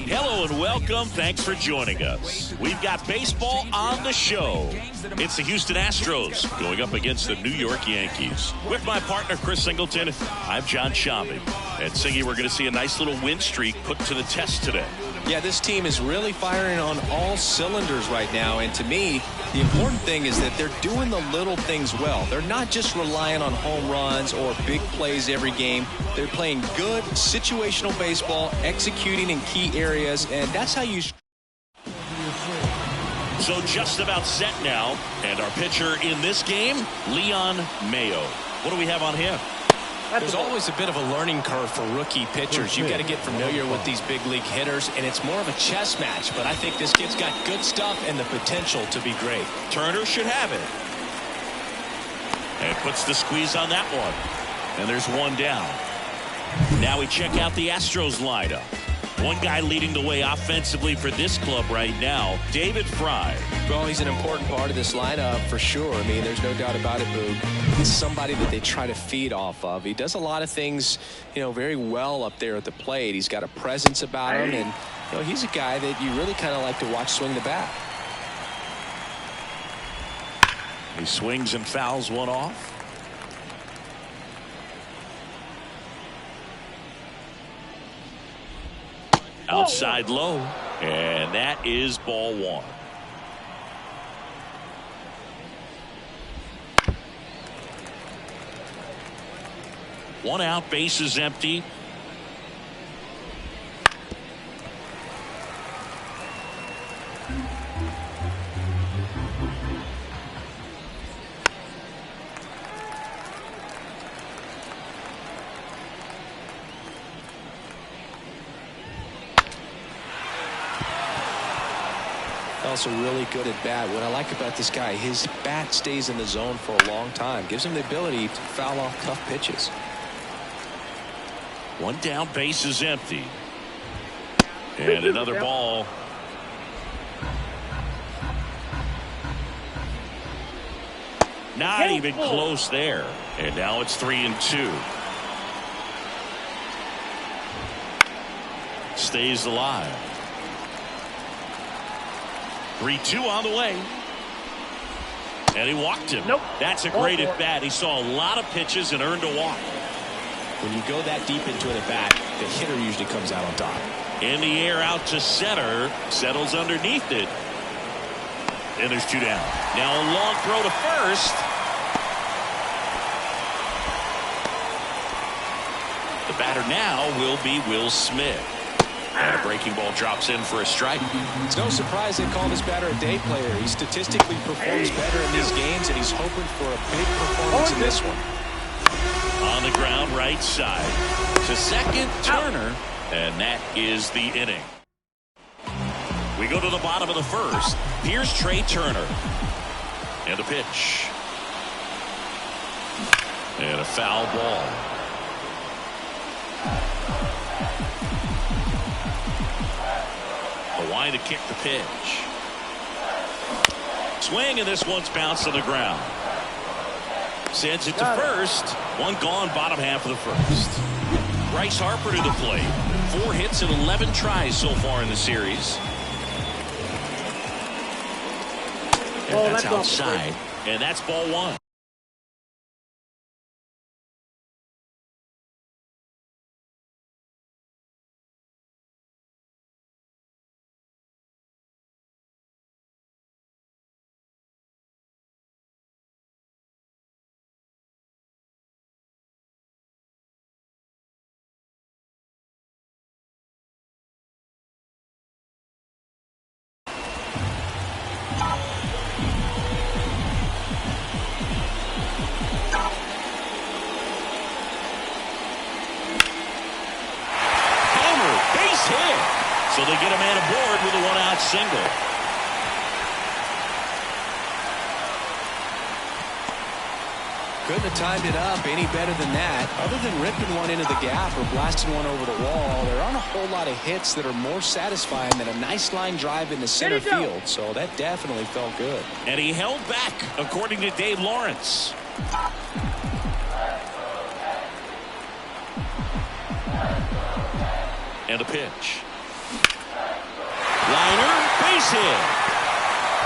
Hello and welcome. Thanks for joining us. We've got baseball on the show. It's the Houston Astros going up against the New York Yankees. With my partner, Chris Singleton, I'm John Shambi. And Singy, we're going to see a nice little win streak put to the test today. Yeah, this team is really firing on all cylinders right now. And to me, the important thing is that they're doing the little things well. They're not just relying on home runs or big plays every game. They're playing good situational baseball, executing in key areas, and that's how you... So just about set now, and our pitcher in this game, Leon Mayo. What do we have on him? There's always a bit of a learning curve for rookie pitchers. You've got to get familiar with these big league hitters, and it's more of a chess match. But I think this kid's got good stuff and the potential to be great. Turner should have it. And puts the squeeze on that one. And there's one down. Now we check out the Astros lineup. One guy leading the way offensively for this club right now, David Fry. Well, he's an important part of this lineup for sure. I mean, there's no doubt about it, Boog. He's somebody that they try to feed off of. He does a lot of things, very well up there at the plate. He's got a presence about him, and, he's a guy that you really kind of like to watch swing the bat. He swings and fouls one off. Outside low, and that is ball one. One out, base is empty. Also really good at bat. What I like about this guy, his bat stays in the zone for a long time. Gives him the ability to foul off tough pitches. One down, base is empty. And another ball. Not even close there. And now it's 3-2. Stays alive. 3-2 on the way. And he walked him. Nope. That's a great at bat. He saw a lot of pitches and earned a walk. When you go that deep into an at bat, the hitter usually comes out on top. In the air out to center. Settles underneath it. And there's two down. Now a long throw to first. The batter now will be Will Smith. And a breaking ball drops in for a strike. It's no surprise they call this batter a day player. He statistically performs better in these games, and he's hoping for a big performance in this one. On the ground, right side. To second, Turner. And that is the inning. We go to the bottom of the first. Here's Trey Turner. And a pitch. And a foul ball. Line to kick the pitch. Swing, and this one's bounced to the ground. Sends it to first. One gone, bottom half of the first. Bryce Harper to the plate. 4 hits and 11 tries so far in the series. And that's outside. And that's ball one. So they get a man aboard with a one-out single. Couldn't have timed it up any better than that. Other than ripping one into the gap or blasting one over the wall, there aren't a whole lot of hits that are more satisfying than a nice line drive into center field. So that definitely felt good. And he held back, according to Dave Lawrence. And a pitch. Liner, base hit.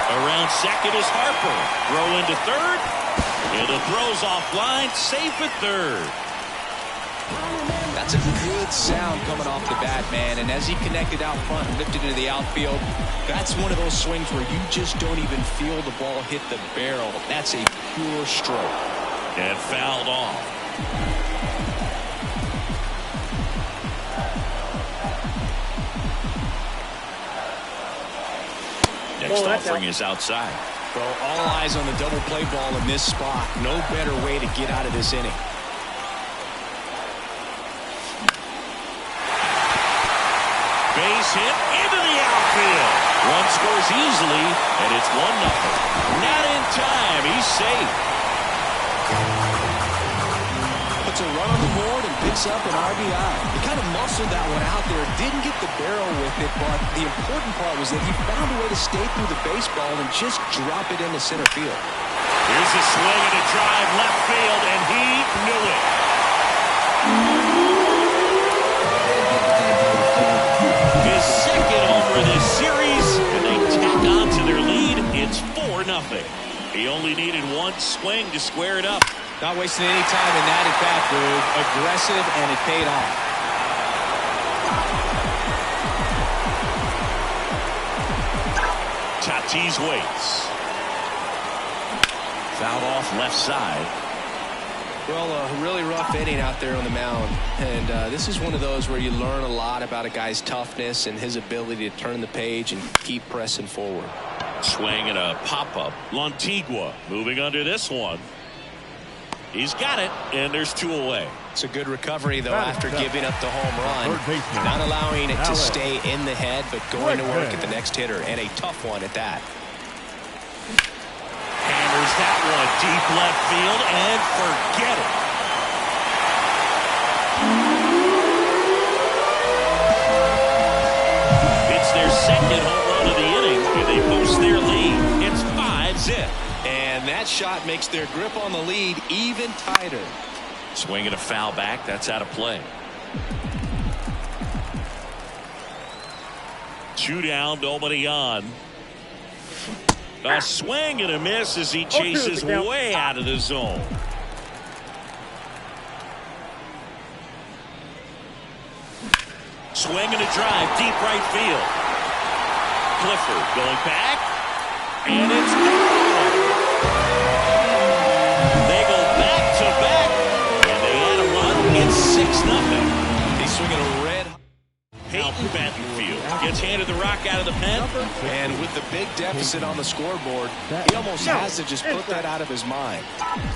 Around second is Harper. Throw into third. And the throw's offline. Safe at third. That's a good sound coming off the bat, man. And as he connected out front and lifted into the outfield, that's one of those swings where you just don't even feel the ball hit the barrel. That's a pure stroke. And fouled off. Next offering is outside. Well, all eyes on the double play ball in this spot. No better way to get out of this inning. Base hit into the outfield. One scores easily, and it's 1-0. Not in time. He's safe. Puts a run on the board and picks up an RBI. He kind of muscled that one out there. Didn't get the barrel with it, but the important part was that he found a way to stay through the baseball and just drop it into center field. Here's a swing and a drive left field, and he knew it. His second homer of this series, and they tack on to their lead. It's 4-0. He only needed one swing to square it up. Not wasting any time in that at-bat, Boog. Aggressive, and it paid off. Tatis waits. Fouled off left side. Well, a really rough inning out there on the mound. And this is one of those where you learn a lot about a guy's toughness and his ability to turn the page and keep pressing forward. Swing and a pop-up. Lantigua moving under this one. He's got it, and there's 2 away. It's a good recovery, though, after giving up the home run. Not allowing it to stay in the head, but going to work at the next hitter, and a tough one at that. Hammers that one deep left field, and forget it. It's their second home run of the inning, and they boost their lead. It's 5-zip. And that shot makes their grip on the lead even tighter. Swing and a foul back. That's out of play. 2 down, nobody on. A swing and a miss as he chases way out of the zone. Swing and a drive, deep right field. Clifford going back, and it's gone. They go back to back, and they add a run. It's 6-0. He's swinging a red. Peyton Battenfield gets handed the rock out of the pen. And with the big deficit on the scoreboard, he almost has to just put that out of his mind.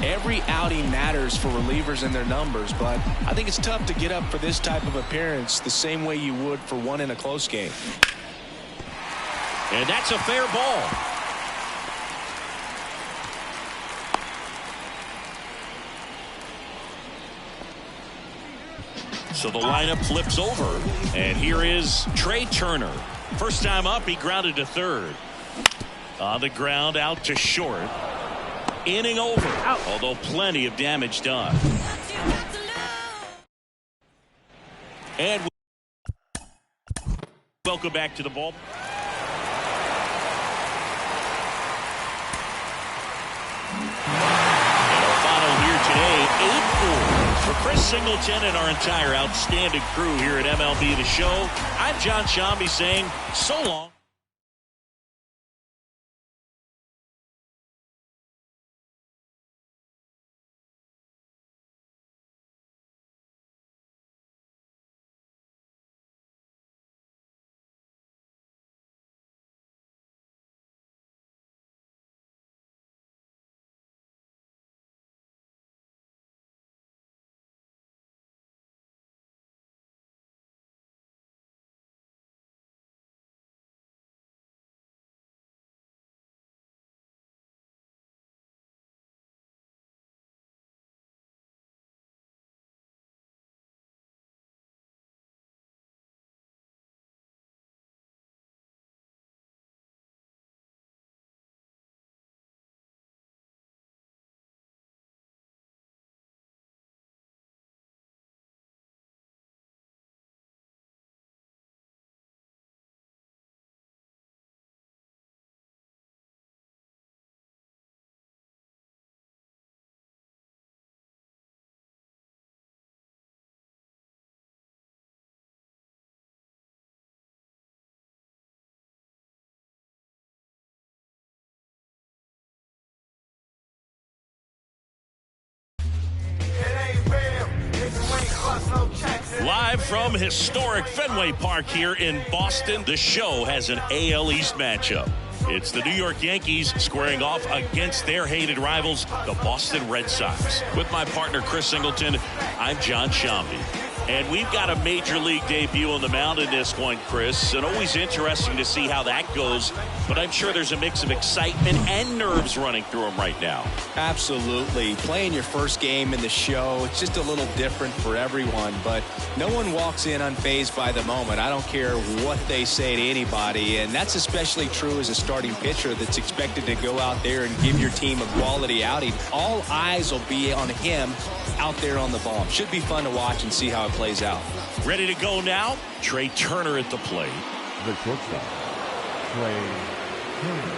Every outing matters for relievers and their numbers, but I think it's tough to get up for this type of appearance the same way you would for one in a close game. And that's a fair ball. So the lineup flips over, and here is Trey Turner. First time up, he grounded to third. On the ground, out to short. Inning over, although plenty of damage done. And welcome back to the ball. And our final here today, 8-4. For Chris Singleton and our entire outstanding crew here at MLB The Show, I'm John Shambi saying so long. Live from historic Fenway Park here in Boston, the Show has an AL East matchup. It's the New York Yankees squaring off against their hated rivals, the Boston Red Sox. With my partner, Chris Singleton, I'm John Shambi. And we've got a major league debut on the mound in this one, Chris. And always interesting to see how that goes. But I'm sure there's a mix of excitement and nerves running through him right now. Absolutely. Playing your first game in the Show, it's just a little different for everyone. But no one walks in unfazed by the moment. I don't care what they say to anybody. And that's especially true as a starting pitcher that's expected to go out there and give your team a quality outing. All eyes will be on him out there on the ball. Should be fun to watch and see how it plays out. Ready to go now? Trey Turner at the plate. The shortstop, Trey Turner.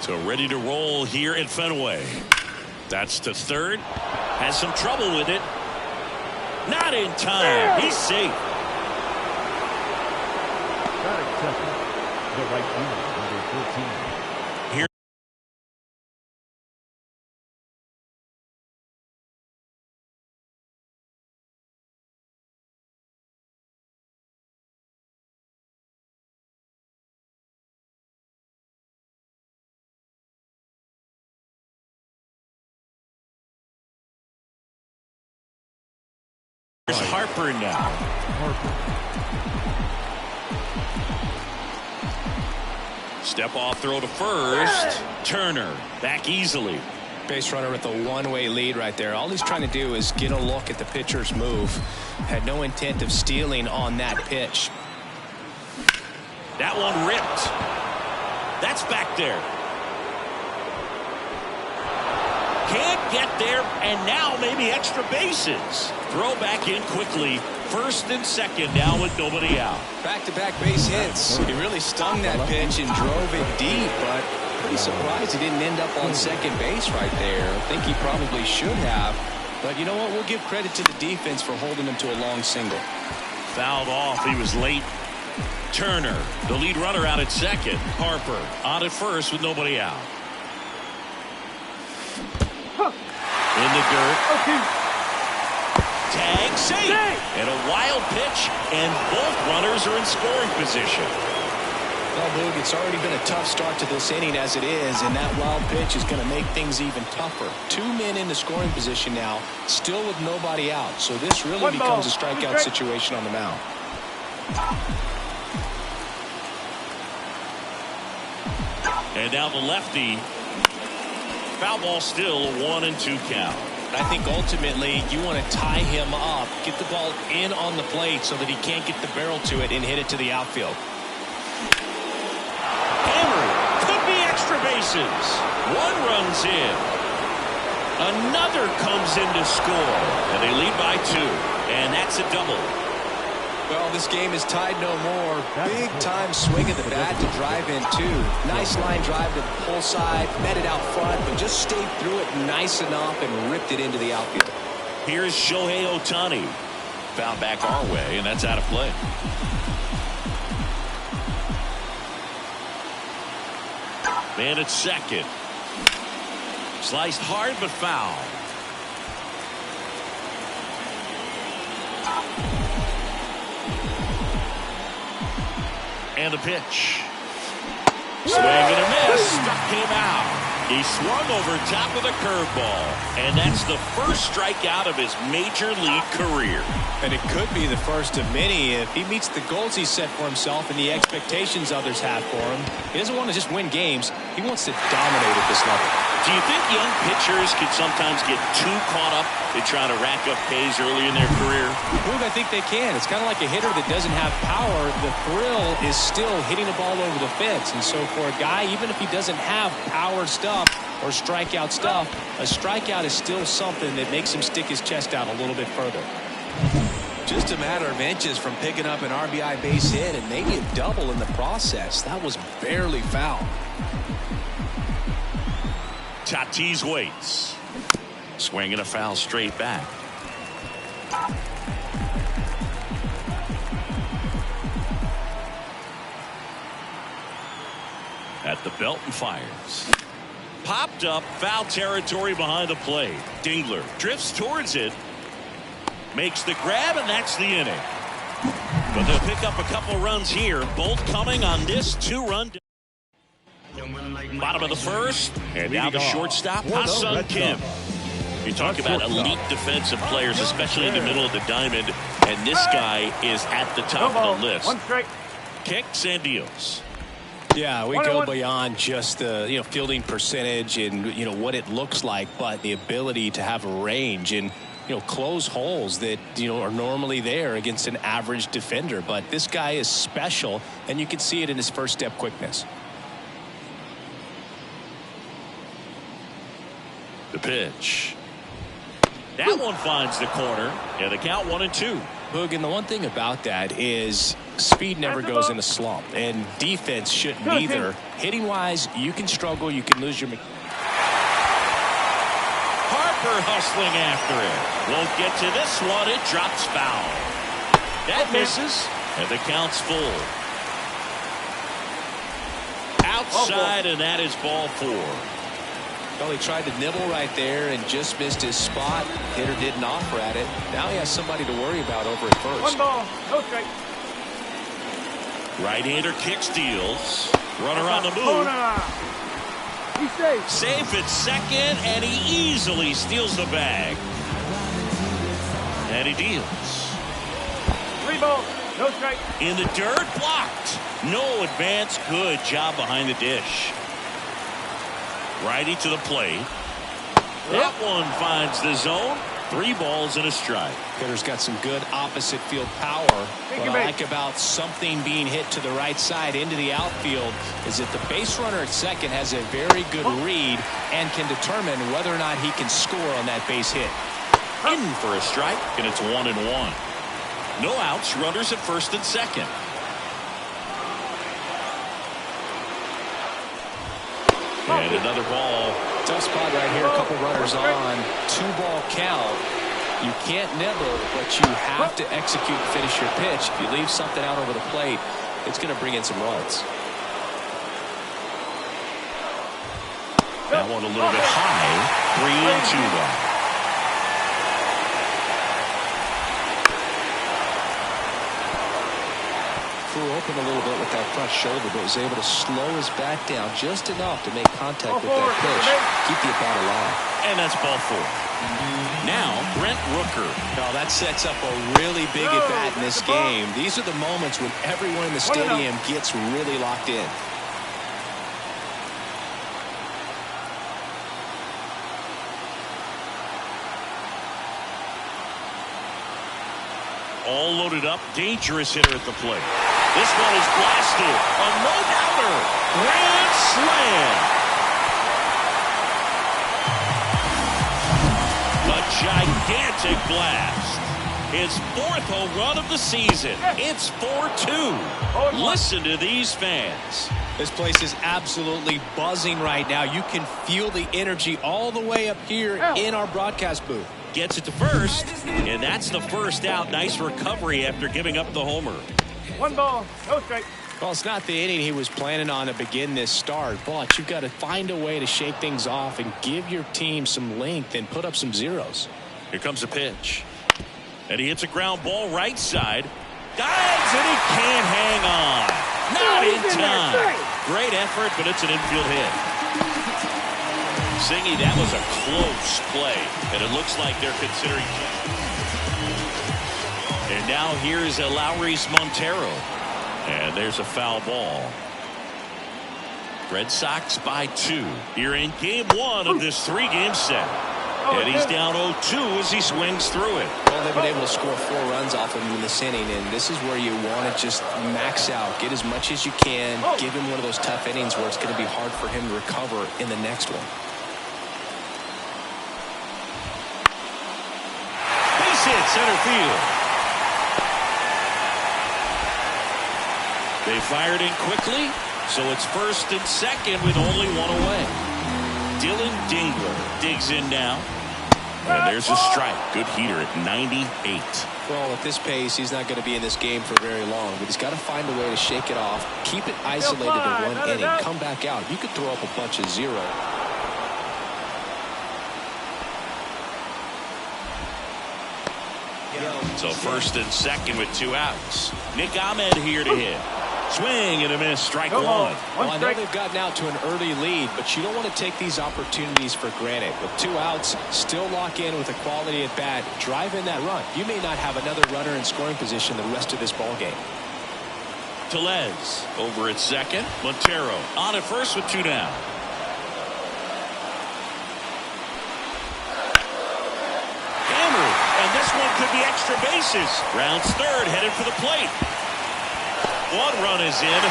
So ready to roll here at Fenway. That's to third. Has some trouble with it. Not in time. He's safe. Not accepted. The right fielder, number 14. Here's Harper now. Step off throw to first. Turner back easily. Base runner with a one-way lead right there. All he's trying to do is get a look at the pitcher's move. Had no intent of stealing on that pitch. That one ripped. That's back there. Can't get there, and now maybe extra bases. Throw back in quickly. First and second now with nobody out. Back-to-back base hits. He really stung that pitch and drove it deep, but pretty surprised he didn't end up on second base right there. I think he probably should have. But you know what? We'll give credit to the defense for holding him to a long single. Fouled off. He was late. Turner, the lead runner, out at second. Harper on at first with nobody out. In the dirt. Tag safe. And a wild pitch, and both runners are in scoring position. Well, Boog, it's already been a tough start to this inning as it is, and that wild pitch is going to make things even tougher. Two men in the scoring position now, still with nobody out. So this really becomes a strikeout situation on the mound. And now the lefty. Foul ball still, a 1-2 count. I think ultimately you want to tie him up, get the ball in on the plate so that he can't get the barrel to it and hit it to the outfield. Hammered. Could be extra bases. One runs in. Another comes in to score. And they lead by 2. And that's a double. Well, this game is tied no more. Big time swing of the bat to drive in two. Nice line drive to the pull side, met it out front, but just stayed through it nice enough and ripped it into the outfield. Here's Shohei Ohtani. Found back our way, and that's out of play. Man at second. Sliced hard but foul. And the pitch. Swing and a miss. Struck him out. He swung over top of the curveball. And that's the first strikeout of his major league career. And it could be the first of many if he meets the goals he set for himself and the expectations others have for him. He doesn't want to just win games. He wants to dominate at this level. Do you think young pitchers could sometimes get too caught up in trying to rack up Ks early in their career? Boog, I think they can. It's kind of like a hitter that doesn't have power. The thrill is still hitting the ball over the fence. And so for a guy, even if he doesn't have power stuff or strikeout stuff, a strikeout is still something that makes him stick his chest out a little bit further. Just a matter of inches from picking up an RBI base hit and maybe a double in the process. That was barely foul. Tatis waits. Swinging a foul straight back. At the belt and fires. Popped up, foul territory behind the plate. Dingler drifts towards it, makes the grab, and that's the inning. But they'll pick up a couple runs here, both coming on this 2-run. Bottom of the first, and now the shortstop, Ha-Seong Kim. You talk about elite defensive players, especially in the middle of the diamond, and this guy is at the top of the list. One strike. Kicks and deals. Yeah, we go beyond just the fielding percentage and what it looks like, but the ability to have a range and close holes that are normally there against an average defender. But this guy is special, and you can see it in his first step quickness. The pitch. That one finds the corner, and the count 1-2. Boog, and the one thing about that is speed never goes in a slump, and defense shouldn't either. Hitting wise, you can struggle, you can lose your. Harper hustling after it. Won't get to this one. It drops foul. That misses, and the count's full. Outside, and that is ball 4. Well, he tried to nibble right there and just missed his spot. Hitter didn't offer at it. Now he has somebody to worry about over at first. 1 ball, no strike. Right-hander kicks, deals. Runner on the move. He's safe. Safe at second, and he easily steals the bag. And he deals. 3 balls, no strike. In the dirt, blocked. No advance. Good job behind the dish. Righty to the plate. That one finds the zone. 3 balls and a strike. Hitter's got some good opposite field power. What I like about something being hit to the right side into the outfield is that the base runner at second has a very good read and can determine whether or not he can score on that base hit. In for a strike, and it's 1-1. No outs, runners at first and second. And another ball. Tough spot right here. A couple runners on. 2-ball count. You can't nibble, but you have to execute and finish your pitch. If you leave something out over the plate, it's going to bring in some runs. That one a little bit high. 3-2 now. Threw open a little bit with that front shoulder, but was able to slow his bat down just enough to make contact with that pitch. Keep the bat alive. And that's ball 4. Now, Brent Rooker. Now, that sets up a really big at-bat in this game. These are the moments when everyone in the stadium gets really locked in. All loaded up, dangerous hitter at the plate. This one is blasted. A no-doubter. Grand slam. A gigantic blast. His 4th home run of the season. It's 4-2. Listen to these fans. This place is absolutely buzzing right now. You can feel the energy all the way up here in our broadcast booth. Gets it to first, and that's the first out. Nice recovery after giving up the homer. 1 ball, no strike. Well, it's not the inning he was planning on to begin this start, but you've got to find a way to shake things off and give your team some length and put up some zeros. Here comes a pitch. And he hits a ground ball right side. Dives, and he can't hang on. Not in time. Great effort, but it's an infield hit. Singy, that was a close play, and it looks like they're considering. And now here's Lowry's Montero, and there's a foul ball. Red Sox by 2 here in game 1 of this 3-game set. And he's down 0-2 as he swings through it. Well, they've been able to score 4 runs off him in this inning, and this is where you want to just max out, get as much as you can, give him one of those tough innings where it's going to be hard for him to recover in the next one. Base hit center field. They fired in quickly, so it's first and second with only 1 away. Dylan Dingler digs in now. And there's a strike. Good heater at 98. Well, at this pace, he's not going to be in this game for very long, but he's got to find a way to shake it off, keep it isolated to 1 inning, come back out. You could throw up a bunch of zeros. So first and second with 2 outs. Nick Ahmed here to hit. Swing and a miss, strike one. Well, I know they've gotten out to an early lead, but you don't want to take these opportunities for granted. With 2 outs, still lock in with a quality at bat, drive in that run. You may not have another runner in scoring position the rest of this ball game. Tellez over at second. Montero on at first with 2 down. Hammered, and this one could be extra bases. Rounds third, headed for the plate. 1 run is in.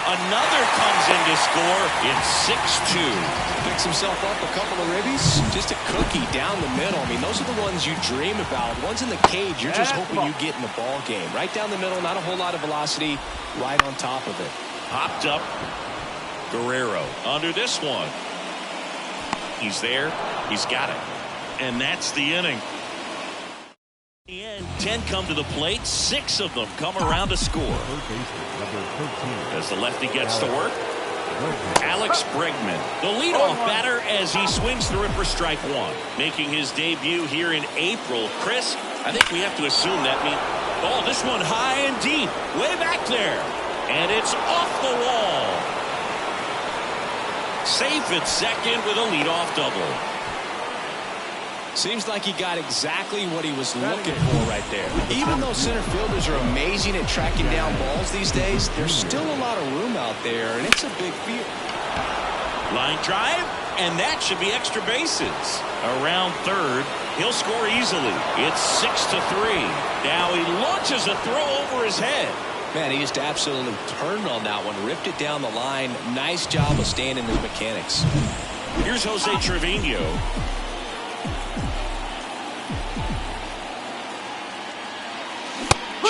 Another comes in to score. It's 6-2. Picks himself up a couple of ribbies. Just a cookie down the middle. I mean, those are the ones you dream about. Ones in the cage, you're just hoping you get in the ball game. Right down the middle, not a whole lot of velocity. Right on top of it. Hopped up. Guerrero under this one. He's there. He's got it. And that's the inning. In the end, 10 come to the plate. 6 of them come around to score. As the lefty gets to work. Alex Bregman, the leadoff batter, as he swings through it for strike 1. Making his debut here in April. Chris, I think we have to assume that means... Oh, this one high and deep. Way back there. And it's off the wall. Safe at second with a leadoff double. Seems like he got exactly what he was looking for right there. Even though center fielders are amazing at tracking down balls these days, there's still a lot of room out there, and it's a big field. Line drive, and that should be extra bases. Around third, he'll score easily. It's 6-3. Now he launches a throw over his head. Man, he just absolutely turned on that one, ripped it down the line. Nice job of staying in his mechanics. Here's Jose Trevino.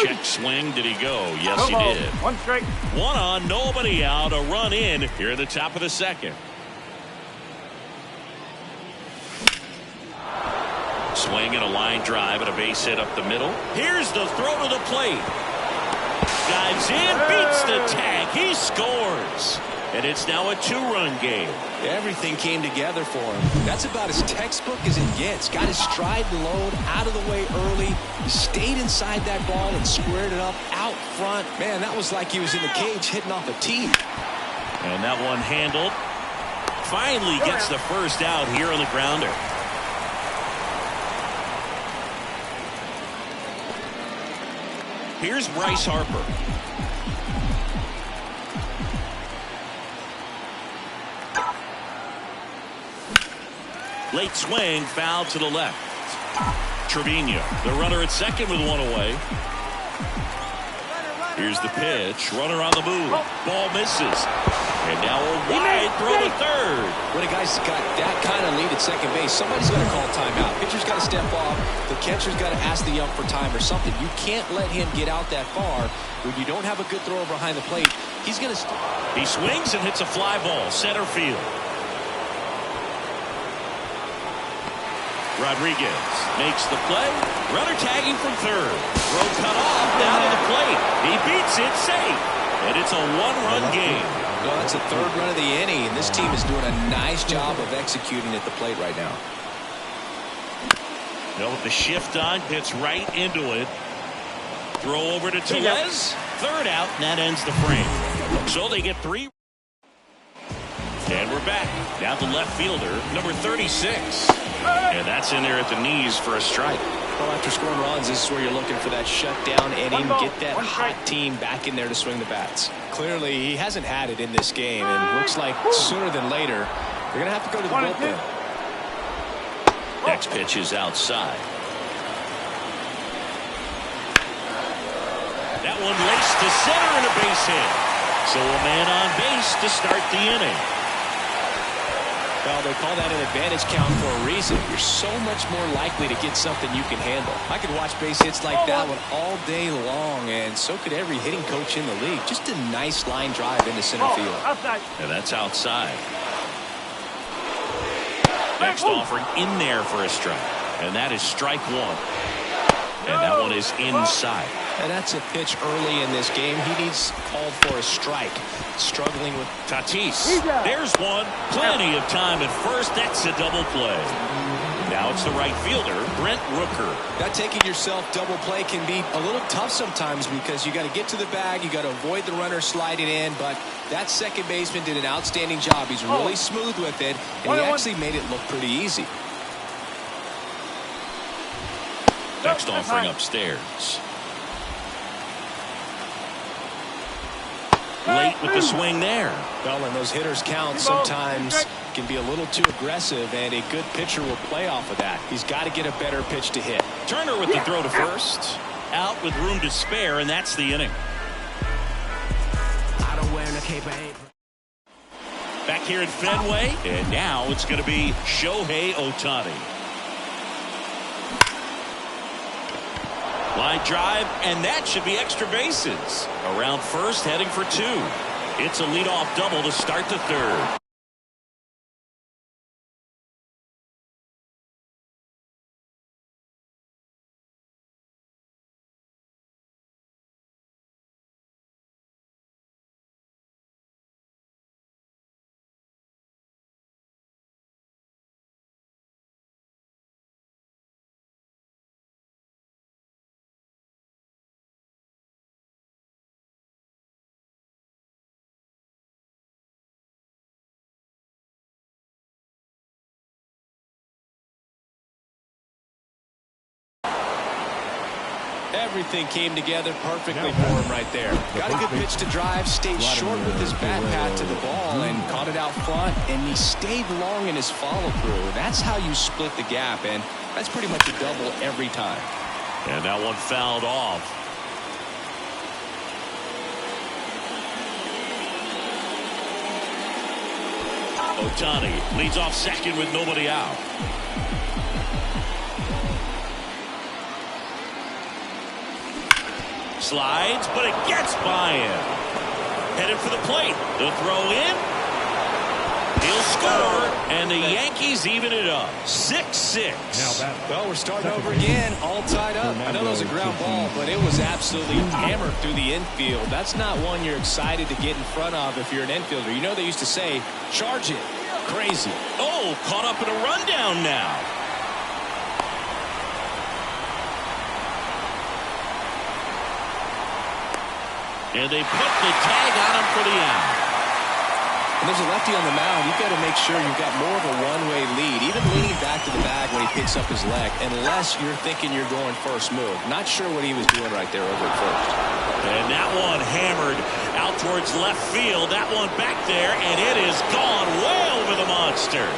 Check swing. Did he go? Yes, he did. 1 strike. 1 on, nobody out. A run in here at the top of the second. Swing and a line drive and a base hit up the middle. Here's the throw to the plate. Dives in, beats the tag. He scores. And it's now a 2-run game. Everything came together for him. That's about as textbook as it gets. Got his stride and load out of the way early. He stayed inside that ball and squared it up out front. Man, that was like he was in the cage hitting off a tee. And that one handled. Finally gets the first out here on the grounder. Here's Bryce Harper. Late swing, foul to the left. Trevino, the runner at second with 1 away. Here's the pitch. Runner on the move. Ball misses. And now a wide throw to third. When a guy's got that kind of lead at second base, somebody's got to call timeout. Pitcher's got to step off. The catcher's got to ask the ump for time or something. You can't let him get out that far. When you don't have a good thrower behind the plate, he's going to... He swings and hits a fly ball. Center field. Rodriguez makes the play. Runner tagging from third. Throw cut off down to the plate. He beats it safe. And it's a 1-run game. Well, that's the 3rd run of the inning, and this team is doing a nice job of executing at the plate right now. With the shift on, hits right into it. Throw over to Tellez. 3rd out, and that ends the frame. So they get 3. And we're back. Now the left fielder, number 36. And that's in there at the knees for a strike. Well, after scoring runs, this is where you're looking for that shutdown inning. Get that hot team back in there to swing the bats. Clearly, he hasn't had it in this game, and looks like sooner than later, they're going to have to go to the bullpen. Next pitch is outside. That one laced to center and a base hit. So a man on base to start the inning. Well, they call that an advantage count for a reason. You're so much more likely to get something you can handle. I could watch base hits like that one all day long, and so could every hitting coach in the league. Just a nice line drive into center field. Outside. And that's outside. Next offering in there for a strike. And that is strike 1. And that one is inside. And that's a pitch early in this game. He needs called for a strike. Struggling with Tatis. There's one. Plenty of time at first. That's a double play. Now it's the right fielder, Brent Rooker. That taking yourself double play can be a little tough sometimes because you got to get to the bag, you got to avoid the runner sliding in, but that second baseman did an outstanding job. He's really smooth with it, and he actually made it look pretty easy. Next offering upstairs. Late with the swing there. Well, and those hitters count sometimes can be a little too aggressive, and a good pitcher will play off of that. He's got to get a better pitch to hit. Turner with the throw to first. Out with room to spare, and that's the inning. Back here at Fenway, and now it's going to be Shohei Ohtani. Line drive, and that should be extra bases. Around first, heading for two. It's a leadoff double to start the third. Everything came together perfectly for him right there. Got a good pitch to drive, stayed short with his bat pat to the ball, and caught it out front, and he stayed long in his follow-through. That's how you split the gap, and that's pretty much a double every time. And that one fouled off. Ohtani leads off second with nobody out. Slides, but it gets by him. Headed for the plate. The throw in. He'll score, and the Yankees even it up. 6-6. Well, we're starting over again, all tied up. I know that was a ground ball, but it was absolutely hammered through the infield. That's not one you're excited to get in front of if you're an infielder. You know they used to say, charge it. Crazy. Oh, caught up in a rundown now. And they put the tag on him for the out. And there's a lefty on the mound. You've got to make sure you've got more of a one-way lead, even leaning back to the bag when he picks up his leg, unless you're thinking you're going first move. Not sure what he was doing right there over at first. And that one hammered out towards left field. That one back there, and it is gone way over the monster.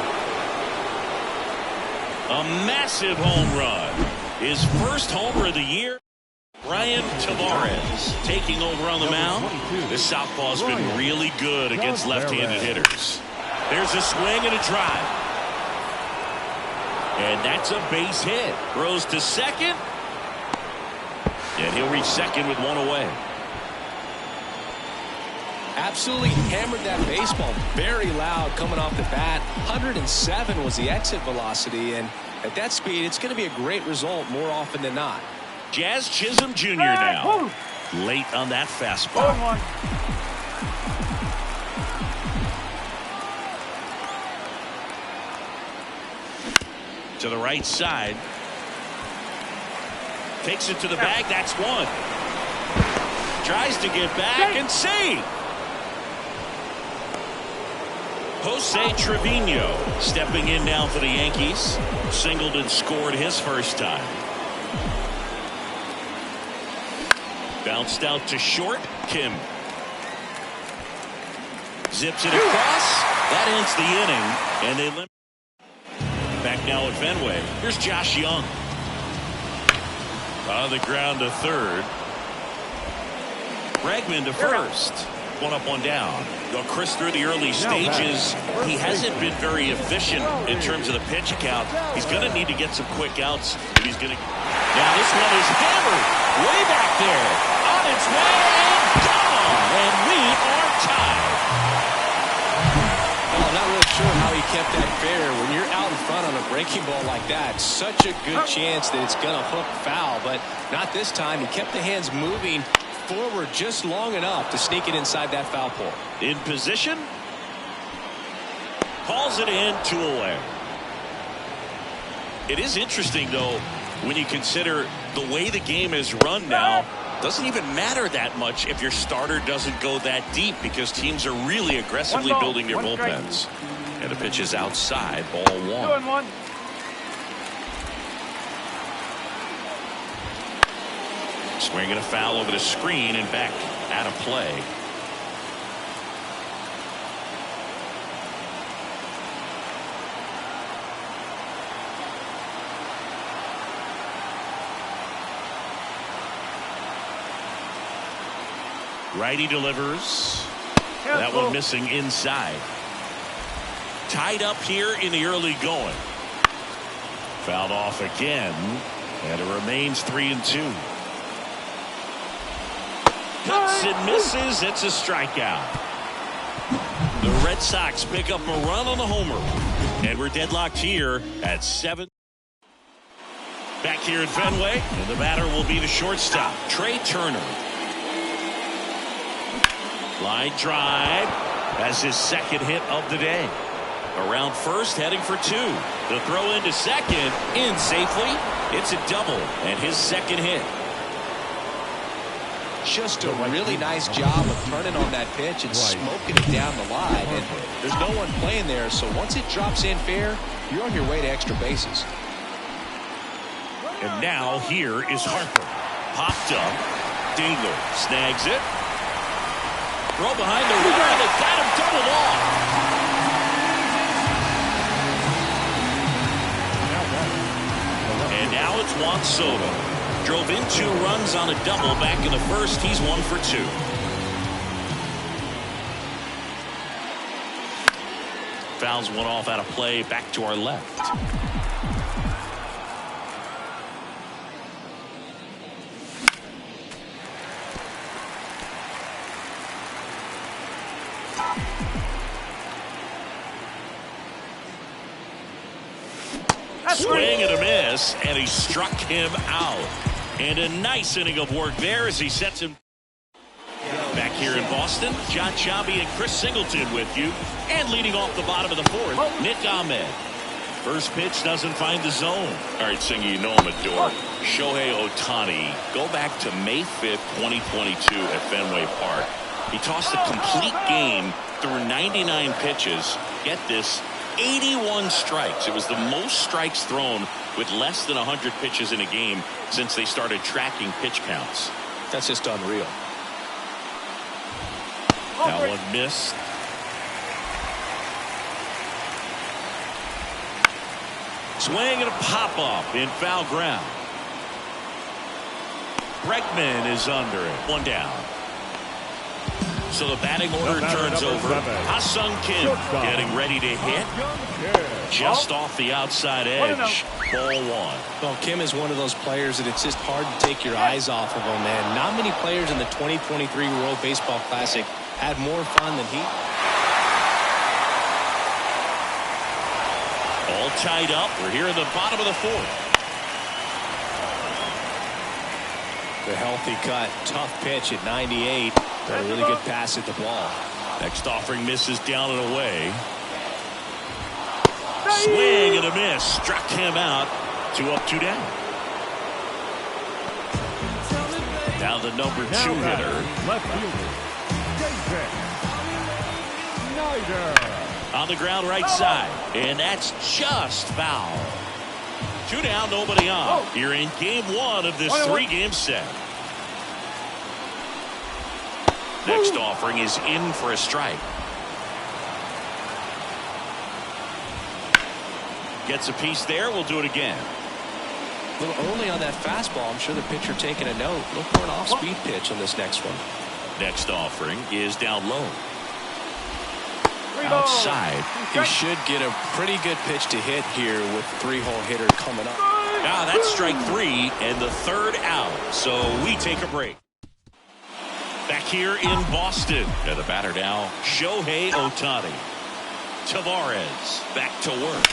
A massive home run. His first homer of the year. Ryan Tavares taking over on the mound. This southpaw's been really good against left-handed hitters. There's a swing and a drive. And that's a base hit. Throws to second. And he'll reach second with one away. Absolutely hammered that baseball. Very loud coming off the bat. 107 was the exit velocity. And at that speed, it's going to be a great result more often than not. Jazz Chisholm Jr. now. Late on that fastball. To the right side. Takes it to the bag. That's one. Tries to get back and save. Jose Trevino stepping in now for the Yankees. Singled and scored his first time. Bounced out to short. Kim zips it across. That ends the inning, and they limit. Back now at Fenway. Here's Josh Young. On the ground to third. Bregman to first. One up, one down. Well, Chris, through the early stages, he hasn't been very efficient in terms of the pitch count. He's going to need to get some quick outs if he's going to. Now this one is hammered way back there. On its way and gone. And we are tied. Well, I'm not really sure how he kept that fair. When you're out in front on a breaking ball like that, such a good chance that it's going to hook foul. But not this time. He kept the hands moving forward just long enough to sneak it inside that foul pole. In position. Calls it in, 2 away. It is interesting, though, when you consider the way the game is run now. Doesn't even matter that much if your starter doesn't go that deep, because teams are really aggressively building their bullpens. And the pitch is outside, ball 1. Swinging a foul over the screen and back out of play. Righty delivers. That one missing inside. Tied up here in the early going. Fouled off again. And it remains 3-2. Cuts and misses. It's a strikeout. The Red Sox pick up a run on the homer. And we're deadlocked here at 7. Back here at Fenway. And the batter will be the shortstop, Trey Turner. Line drive. That's his second hit of the day. Around first, heading for 2. The throw into second, in safely. It's a double, and his second hit. Just a really nice job of turning on that pitch and smoking it down the line. And there's no one playing there, so once it drops in fair, you're on your way to extra bases. And now here is Harper. Popped up. Dingler snags it. Throw behind the wall. They got him doubled off. And now it's Juan Soto. Drove in 2 runs on a double back in the first. He's 1 for 2. Fouls one off out of play. Back to our left. Swing and a miss, and he struck him out. And a nice inning of work there as he sets him. Back here in Boston, John Sciambi and Chris Singleton with you. And leading off the bottom of the 4th, Nick Ahmed. First pitch doesn't find the zone. All right, Singy, you know him at door. Shohei Ohtani. Go back to May 5th, 2022 at Fenway Park. He tossed a complete game through 99 pitches. Get this, 81 strikes. It was the most strikes thrown with less than 100 pitches in a game since they started tracking pitch counts. That's just unreal. That one missed. Swing and a pop-up in foul ground. Bregman is under it. 1 down. So the batting order turns over. Ha-Sung Kim getting ready to hit. Just off the outside edge. Ball 1. Well, Kim is one of those players that it's just hard to take your eyes off of him, and not many players in the 2023 World Baseball Classic had more fun than he. All tied up. We're here in the bottom of the 4th. The healthy cut. Tough pitch at 98. Got a really good pass at the ball. Next offering misses down and away. Swing and a miss. Struck him out. 2 up, 2 down. Now the number 2 hitter. Left fielder, David Snyder. On the ground right side. And that's just foul. 2 down, nobody on. Here in game 1 of this 3-game set. Next offering is in for a strike. Gets a piece there. We'll do it again. A little early on that fastball. I'm sure the pitcher taking a note. Look for an off-speed pitch on this next one. Next offering is down low. Outside. He should get a pretty good pitch to hit here with 3-hole hitter coming up. Now that's strike 3 and the 3rd out. So we take a break. Back here in Boston. And the batter now, Shohei Ohtani. Tavares back to work.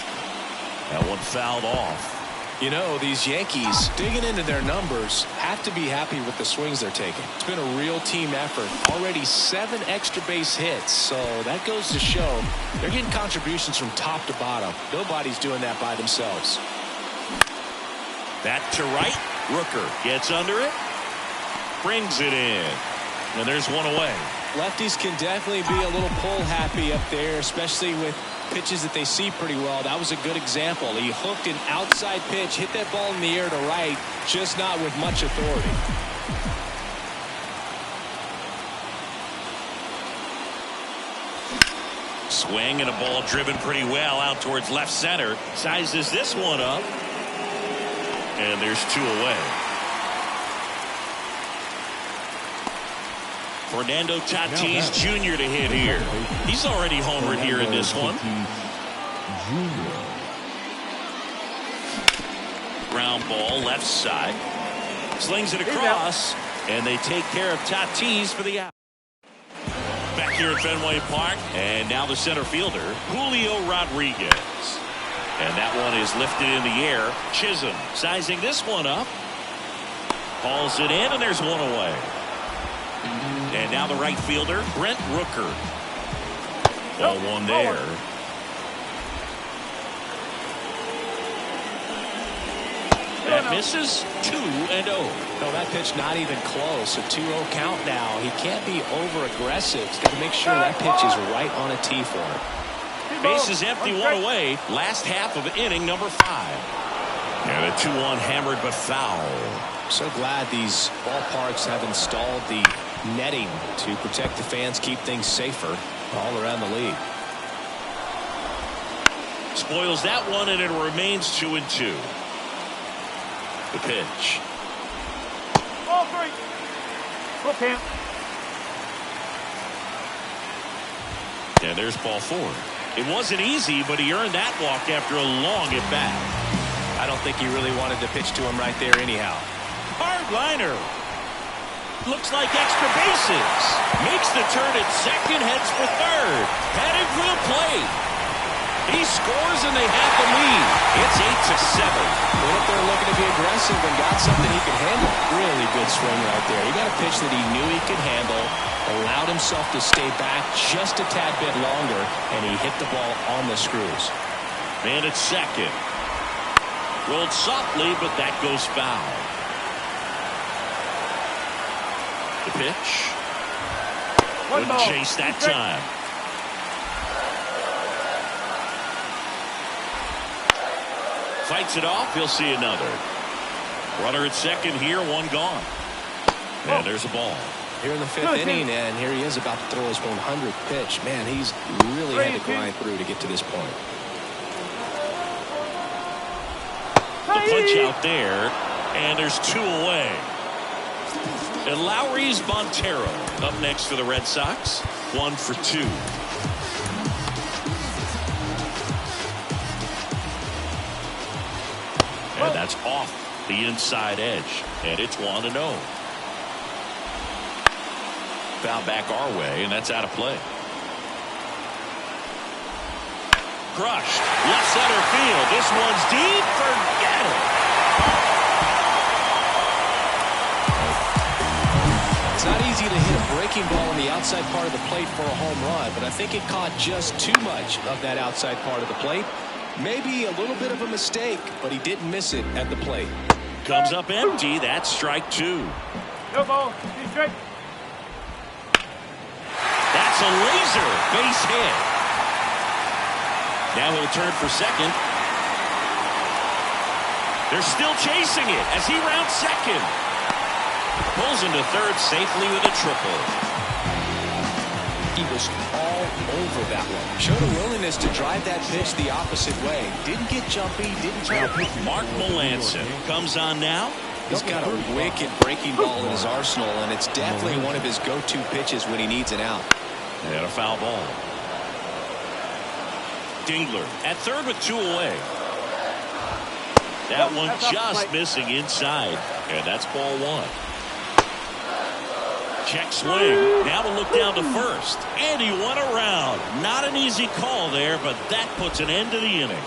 That one fouled off. You know, these Yankees, digging into their numbers, have to be happy with the swings they're taking. It's been a real team effort. Already 7 extra base hits, so that goes to show they're getting contributions from top to bottom. Nobody's doing that by themselves. Back to right. Rooker gets under it. Brings it in. And there's one away. Lefties can definitely be a little pull happy up there, especially with pitches that they see pretty well. That was a good example. He hooked an outside pitch, hit that ball in the air to right, just not with much authority. Swing and a ball driven pretty well out towards left center. Sizes this one up. And there's two away. Fernando Tatis Jr. to hit here. He's already homered here in this one. Ground ball left side. Slings it across. And they take care of Tatis for the out. Back here at Fenway Park. And now the center fielder, Julio Rodriguez. And that one is lifted in the air. Chisholm sizing this one up. Hauls it in, and there's one away. And now the right fielder, Brent Rooker. Ball one there. That misses. 2-0. No, that pitch not even close. A 2-0 count now. He can't be over-aggressive. He's got to make sure that pitch is right on a tee for him. Base is empty, one away. Last half of inning number 5. And a 2-1 hammered but foul. So glad these ballparks have installed the netting to protect the fans, keep things safer all around the league. Spoils that one, and it remains 2-2. The pitch. Ball 3. Hook him. And there's ball 4. It wasn't easy, but he earned that walk after a long at bat. I don't think he really wanted to pitch to him right there anyhow. Hard liner. Looks like extra bases. Makes the turn at second, heads for third. Headed for the plate. He scores and they have the lead. It's 8-7. Went up there looking to be aggressive and got something he could handle. Really good swing right there. He got a pitch that he knew he could handle, allowed himself to stay back just a tad bit longer, and he hit the ball on the screws. Man at second. Rolled softly, but that goes foul. The pitch. Wouldn't chase that time. Fights it off. He'll see another. Runner at second here, one gone. And there's a ball. Here in the 5th inning, and here he is about to throw his 100th pitch. Man, he's really had to grind through to get to this point. The punch out there, and there's 2 away. And Lowry's Montero up next for the Red Sox. 1 for 2. And that's off the inside edge. And it's 1-0. Foul back our way, and that's out of play. Crushed. Left center field. This one's deep. Forget it. It's not easy to hit a breaking ball on the outside part of the plate for a home run, but I think it caught just too much of that outside part of the plate. Maybe a little bit of a mistake, but he didn't miss it at the plate. Comes up empty. That's strike 2. No ball. Be straight. That's a laser base hit. Now he'll turn for second. They're still chasing it as he rounds second. Pulls into third safely with a triple. He was all over that one. Showed a willingness to drive that pitch the opposite way. Didn't get jumpy, didn't try to pitch. Mark Melanson comes on now. He's got a wicked breaking ball in his arsenal, and it's definitely one of his go-to pitches when he needs an out. And a foul ball. Dingler at third with 2 away. That one just missing inside. And that's ball 1. Check swing. Now to look down to first. And he went around. Not an easy call there, but that puts an end to the inning.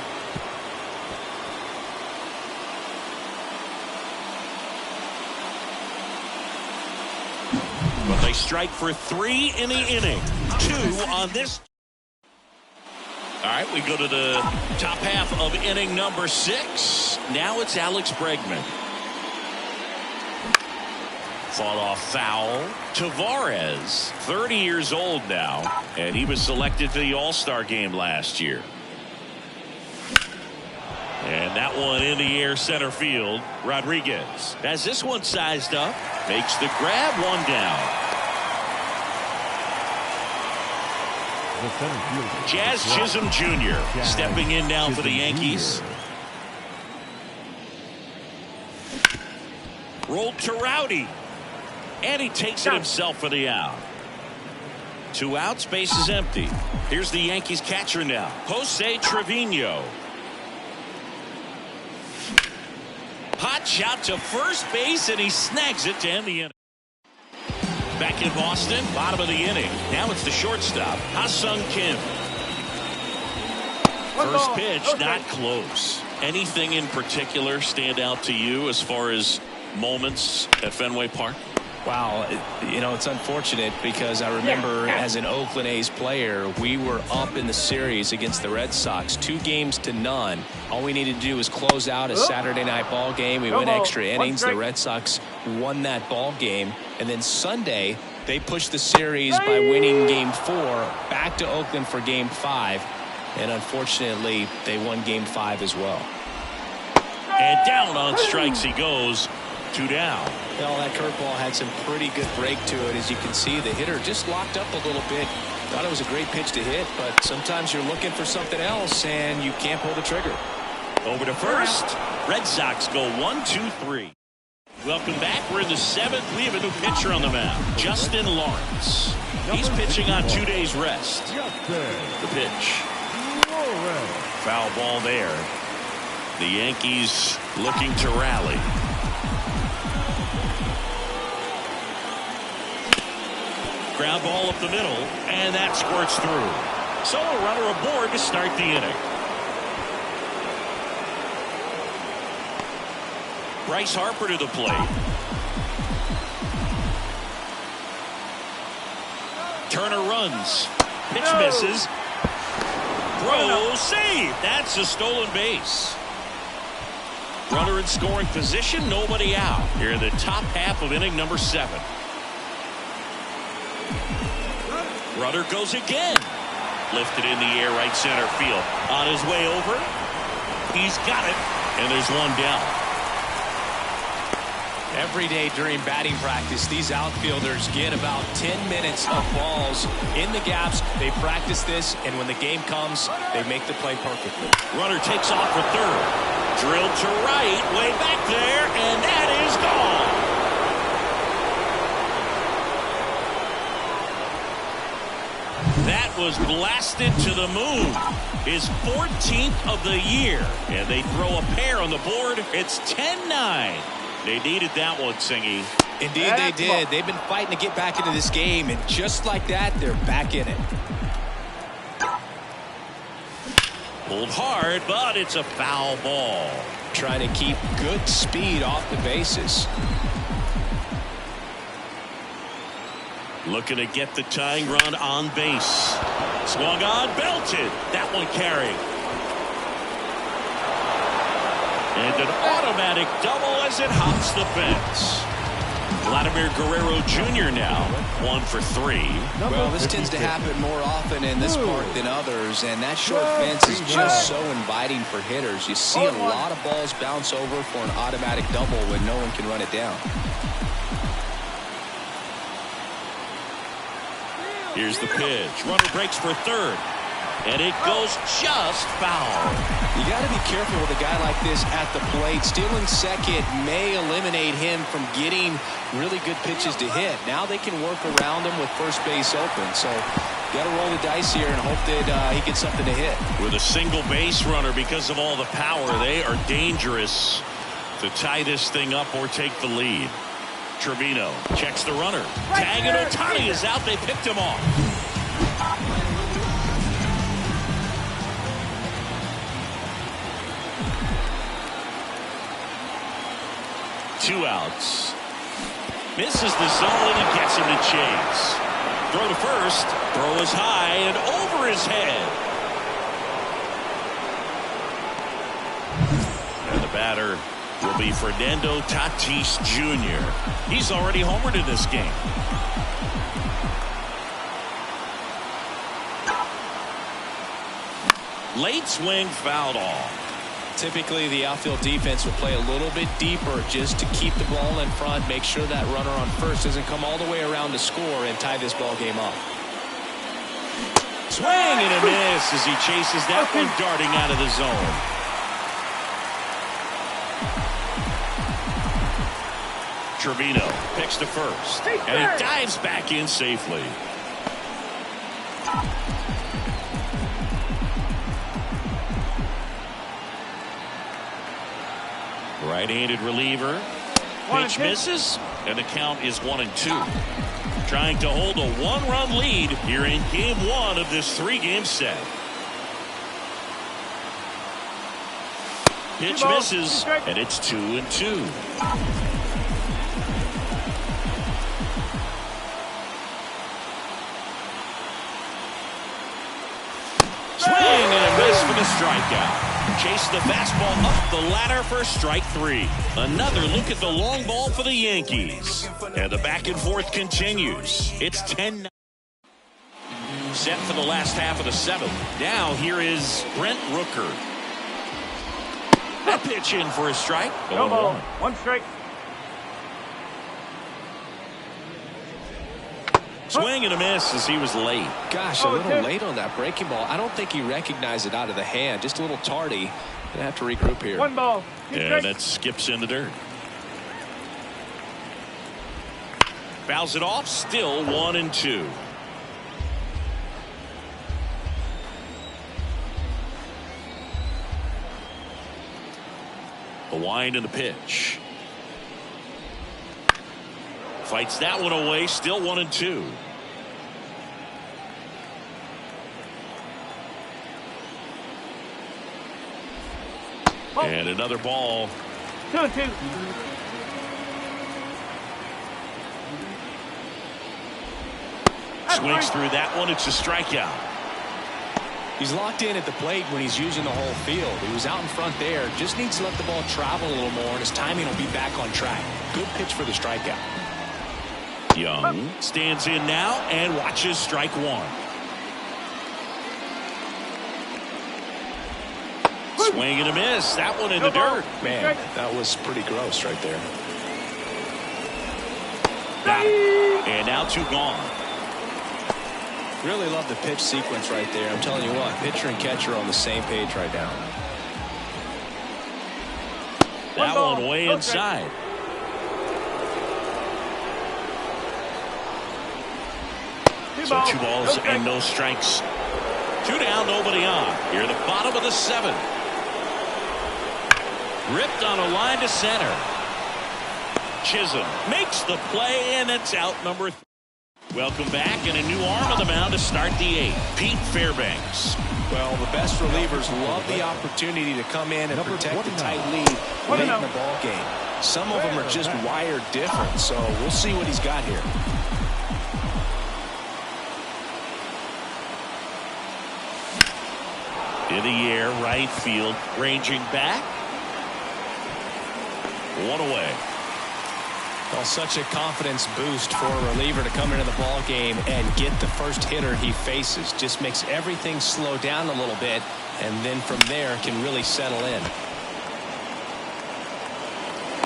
But they strike for 3 in the inning. 2 on this. All right, we go to the top half of inning number 6. Now it's Alex Bregman. Fought off foul. Tavares, 30 years old now, and he was selected for the All-Star game last year. And that one in the air center field. Rodriguez has this one sized up. Makes the grab, one down. Jazz Chisholm Jr. stepping in now for the Yankees. Rolled to Rowdy. And he takes it himself for the out. 2 outs, base is empty. Here's the Yankees catcher now, Jose Trevino. Hot shot to first base, and he snags it to end the inning. Back in Boston, bottom of the inning. Now it's the shortstop, Ha-Sung Kim. First pitch, not close. Anything in particular stand out to you as far as moments at Fenway Park? Wow, you know, it's unfortunate because I remember as an Oakland A's player, we were up in the series against the Red Sox, 2-0. All we needed to do was close out a Saturday night ball game. We went extra innings. The Red Sox won that ball game. And then Sunday, they pushed the series by winning Game 4 back to Oakland for Game 5. And unfortunately, they won Game 5 as well. And down on strikes he goes. 2 down. Well, that curveball had some pretty good break to it. As you can see, the hitter just locked up a little bit. Thought it was a great pitch to hit, but sometimes you're looking for something else and you can't pull the trigger. Over to first. Red Sox go 1-2-3. Welcome back. We're in the 7th. We have a new pitcher on the mound, Justin Lawrence. He's pitching on 2 days rest. The pitch. Foul ball there. The Yankees looking to rally. Ground ball up the middle, and that squirts through. So a runner aboard to start the inning. Bryce Harper to the plate. Turner runs. Pitch misses. Throw, save. That's a stolen base. Runner in scoring position, nobody out. Here in the top half of inning number 7. Runner goes again. Lifted in the air, right center field. On his way over. He's got it. And there's one down. Every day during batting practice, these outfielders get about 10 minutes of balls in the gaps. They practice this, and when the game comes, they make the play perfectly. Runner takes off for third. Drilled to right, way back there, and that is gone. That was blasted to the moon. His 14th of the year. And they throw a pair on the board. It's 10-9. They needed that one, Singy. Indeed they did. They've been fighting to get back into this game, and just like that, they're back in it. Pulled hard, but it's a foul ball. Trying to keep good speed off the bases. Looking to get the tying run on base. Swung on, belted. That one carried. And an automatic double as it hops the fence. Vladimir Guerrero Jr. now 1 for 3. Well, this tends to happen more often in this park than others, and that short fence is just so inviting for hitters. You see a lot of balls bounce over for an automatic double when no one can run it down. Here's the pitch. Runner breaks for third. And it goes just foul. You got to be careful with a guy like this at the plate. Stealing second may eliminate him from getting really good pitches to hit. Now they can work around him with first base open. So got to roll the dice here and hope that he gets something to hit. With a single base runner, because of all the power, they are dangerous to tie this thing up or take the lead. Trevino checks the runner. Tag and Ohtani is out. They picked him off. Two outs. Misses the zone and gets him to chase. Throw to first. Throw is high and over his head. batter will be Fernando Tatis Jr. He's already homered in this game. Late swing, fouled off. Typically, the outfield defense will play a little bit deeper just to keep the ball in front, make sure that runner on first doesn't come all the way around to score and tie this ball game up. Swing and a miss as he chases that one darting out of the zone. Trevino picks to first, and he dives back in safely. Right-handed reliever. Pitch misses, and the count is 1-2. Trying to hold a one-run lead here in game one of this three-game set. Pitch misses, and it's 2-2. Swing and a miss for the strikeout. Chase the fastball up the ladder for strike three. Another look at the long ball for the Yankees. And the back and forth continues. It's 10. Set for the last half of the seventh. Now here is Brent Rooker. That pitch in for a strike. No ball. One strike. Swing and a miss as he was late. Gosh, a little late on that breaking ball. I don't think he recognized it out of the hand. Just a little tardy. Gonna have to regroup here. One ball. And that skips in the dirt. Fouls it off. Still 1-2. The wind and the pitch. Fights that one away. Still 1-2. And another ball. 2-2. Swings through that one. It's a strikeout. He's locked in at the plate when he's using the whole field. He was out in front there. Just needs to let the ball travel a little more, and his timing will be back on track. Good pitch for the strikeout. Young stands in now and watches strike one. Swing and a miss. That one in the dirt. Man, that was pretty gross right there. Got it. And now two gone. Really love the pitch sequence right there. I'm telling you what, pitcher and catcher are on the same page right now. That one way inside. So 2 balls and no strikes. 2 down, nobody on. Here at the bottom of the 7th. Ripped on a line to center. Chisholm makes the play, and it's out number 3. Welcome back, and a new arm on the mound to start the 8th. Pete Fairbanks. Well, the best relievers love the opportunity to come in and protect the tight lead late in the ball game. Some of them are just wired different, so we'll see what he's got here. In the air, right field, ranging back. 1 away. Well, such a confidence boost for a reliever to come into the ball game and get the first hitter he faces. Just makes everything slow down a little bit, and then from there can really settle in.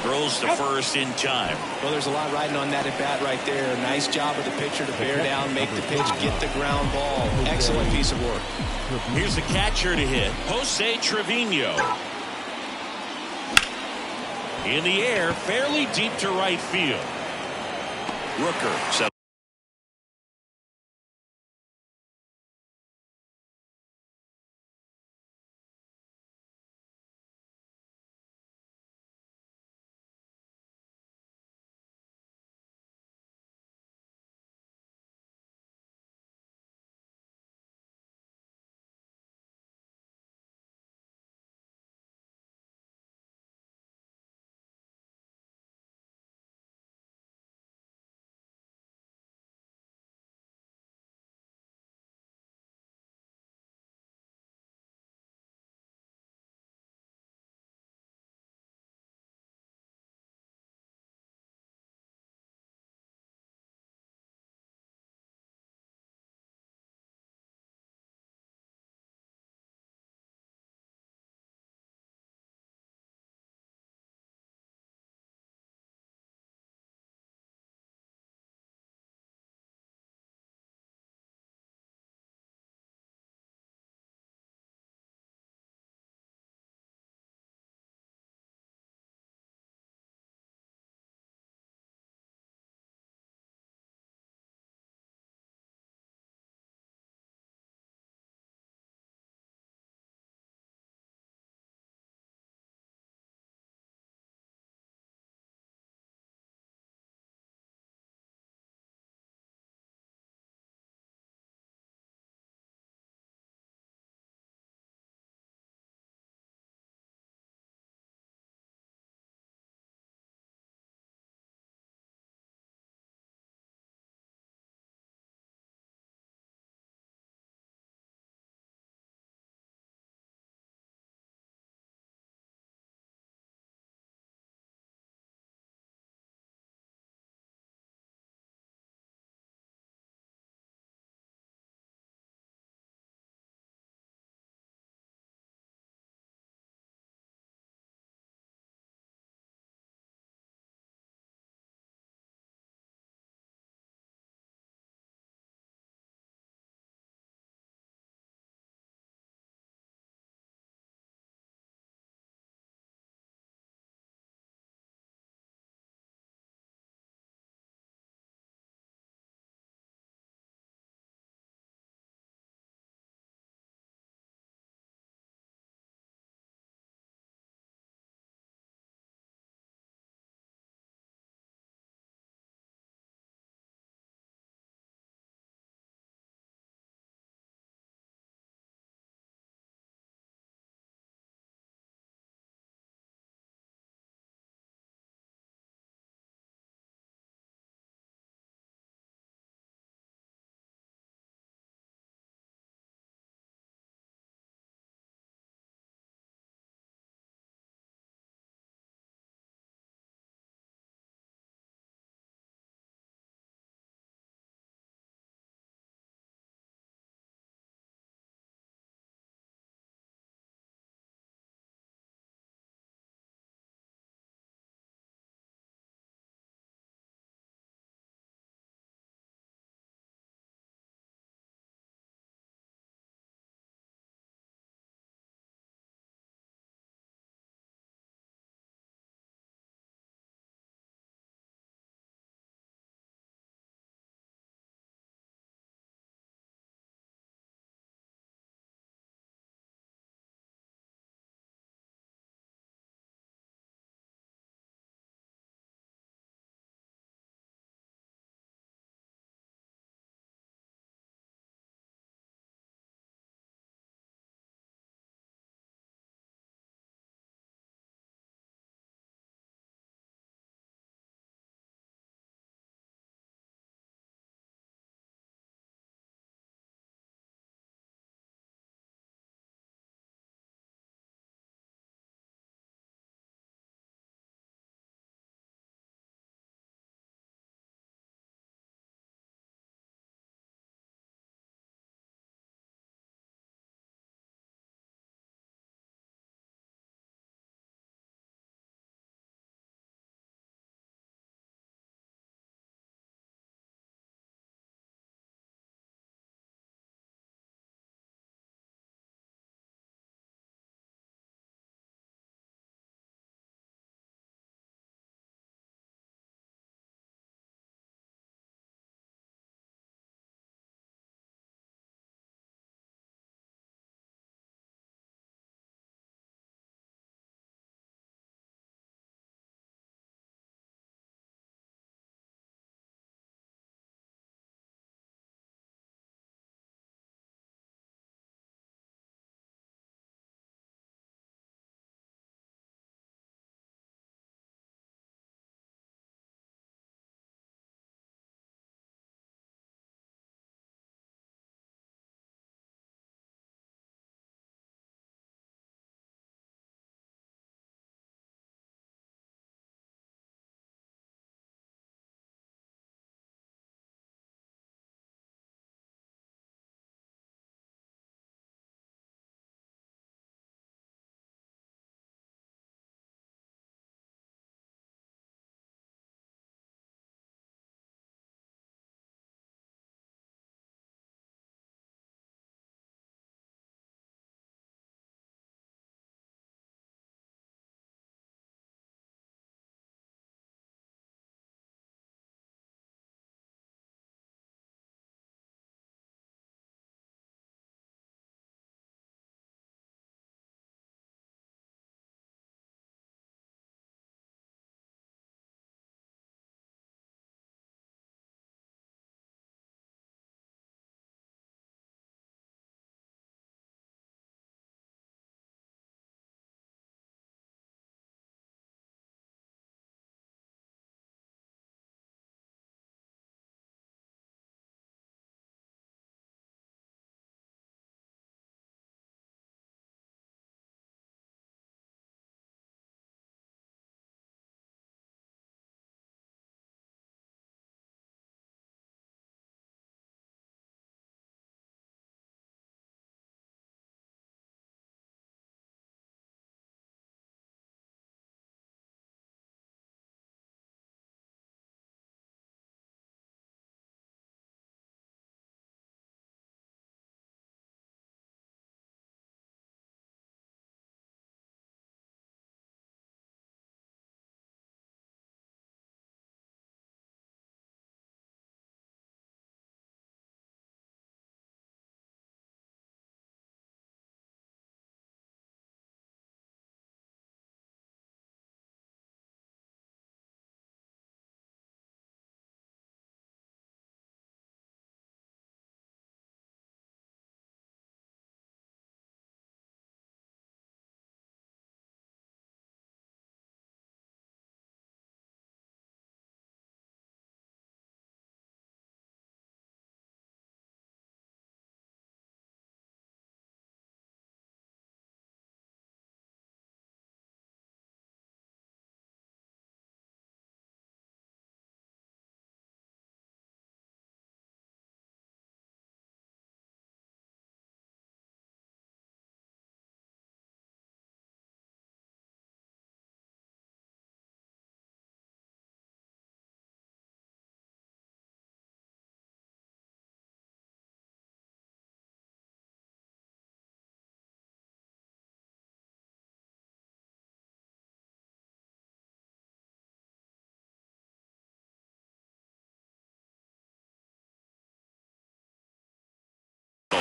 Throws to first in time. Well, there's a lot riding on that at bat right there. Nice job of the pitcher to bear down, make the pitch, get the ground ball. Excellent piece of work. Here's the catcher to hit, Jose Trevino. In the air, fairly deep to right field. Rooker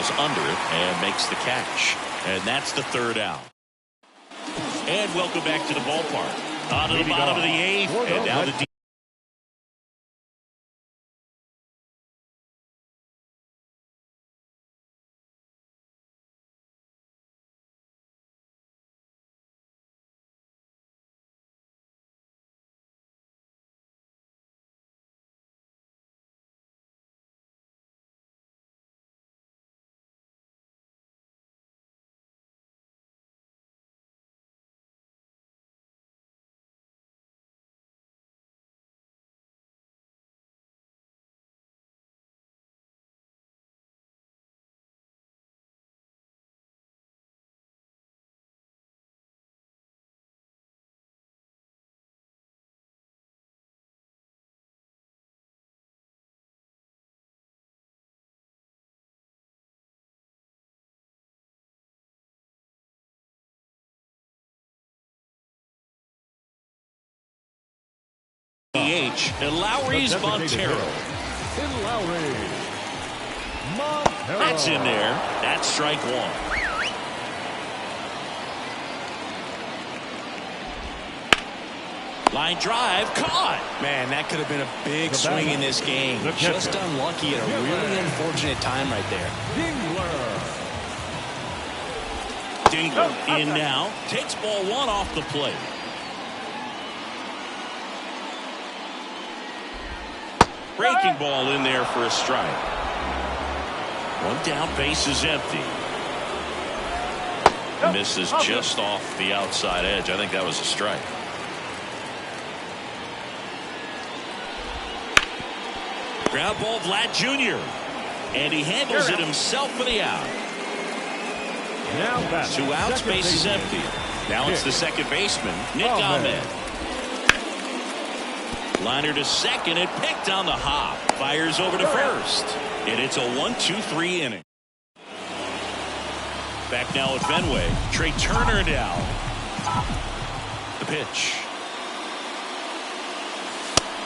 falls under it and makes the catch. And that's the third out. And welcome back to the ballpark. On to the bottom of the eighth. And now the DH, and Lowry's Montero. That's in there. That's strike one. Line drive, caught. Man, that could have been a big swing in this game. Just unlucky at a really unfortunate time right there. Dingler in now. Takes ball one off the plate. Breaking ball in there for a strike. One down, base is empty. Misses just off the outside edge. I think that was a strike. Ground ball, Vlad Jr. And he handles it himself for the out. Two outs, base is empty. Now it's the second baseman, Nick Ahmed. Liner to second and picked on the hop. Fires over to first. And it's a 1-2-3 inning. Back now at Fenway. Trey Turner down. The pitch.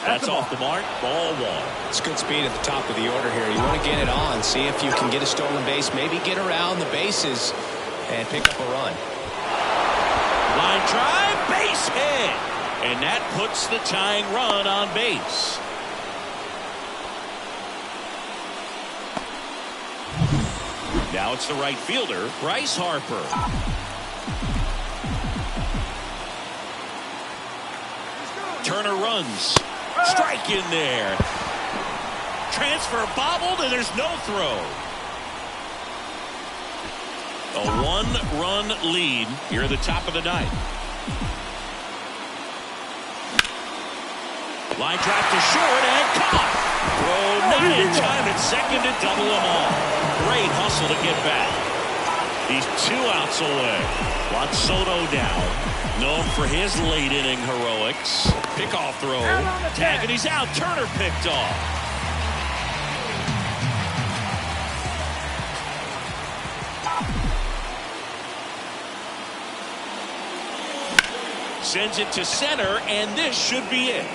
That's off the mark. Ball one. It's good speed at the top of the order here. You want to get it on. See if you can get a stolen base. Maybe get around the bases and pick up a run. Line drive. Base hit. And that puts the tying run on base. Now it's the right fielder, Bryce Harper. Turner runs. Strike in there. Transfer bobbled, and there's no throw. A one-run lead here at the top of the ninth. Line drive to short and caught. Throw not in time at second to double them all. Great hustle to get back. He's 2 outs away. Juan Soto down. Known for his late inning heroics. Pickoff throw. Tag and he's out. Turner picked off. Sends it to center, and this should be it.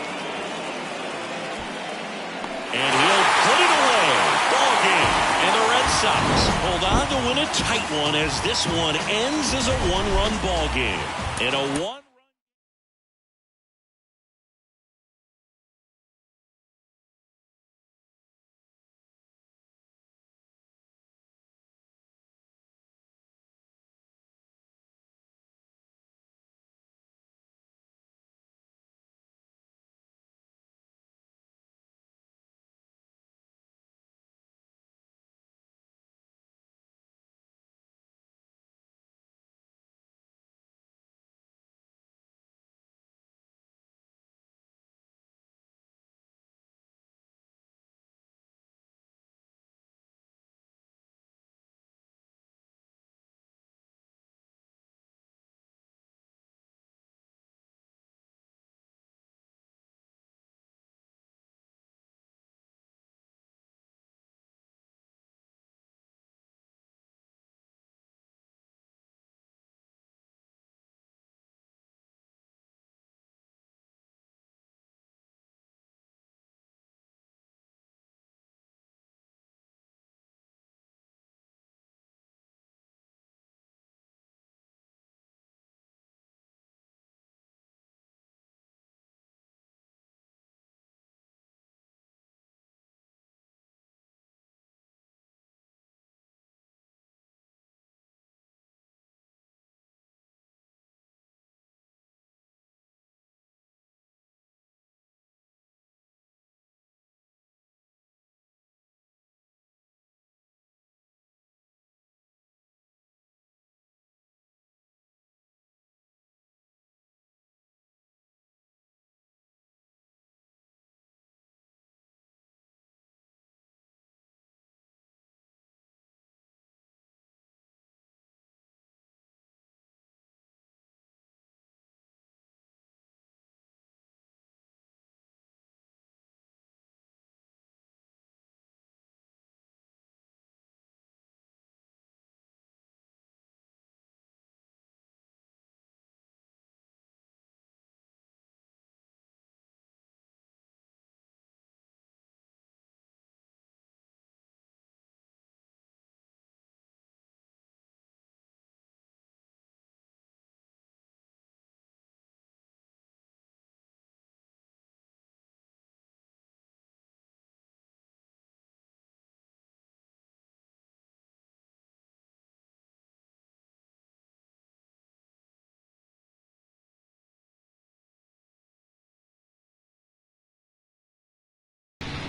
And he'll put it away. Ball game. And the Red Sox hold on to win a tight one as this one ends as a one-run ball game. In a one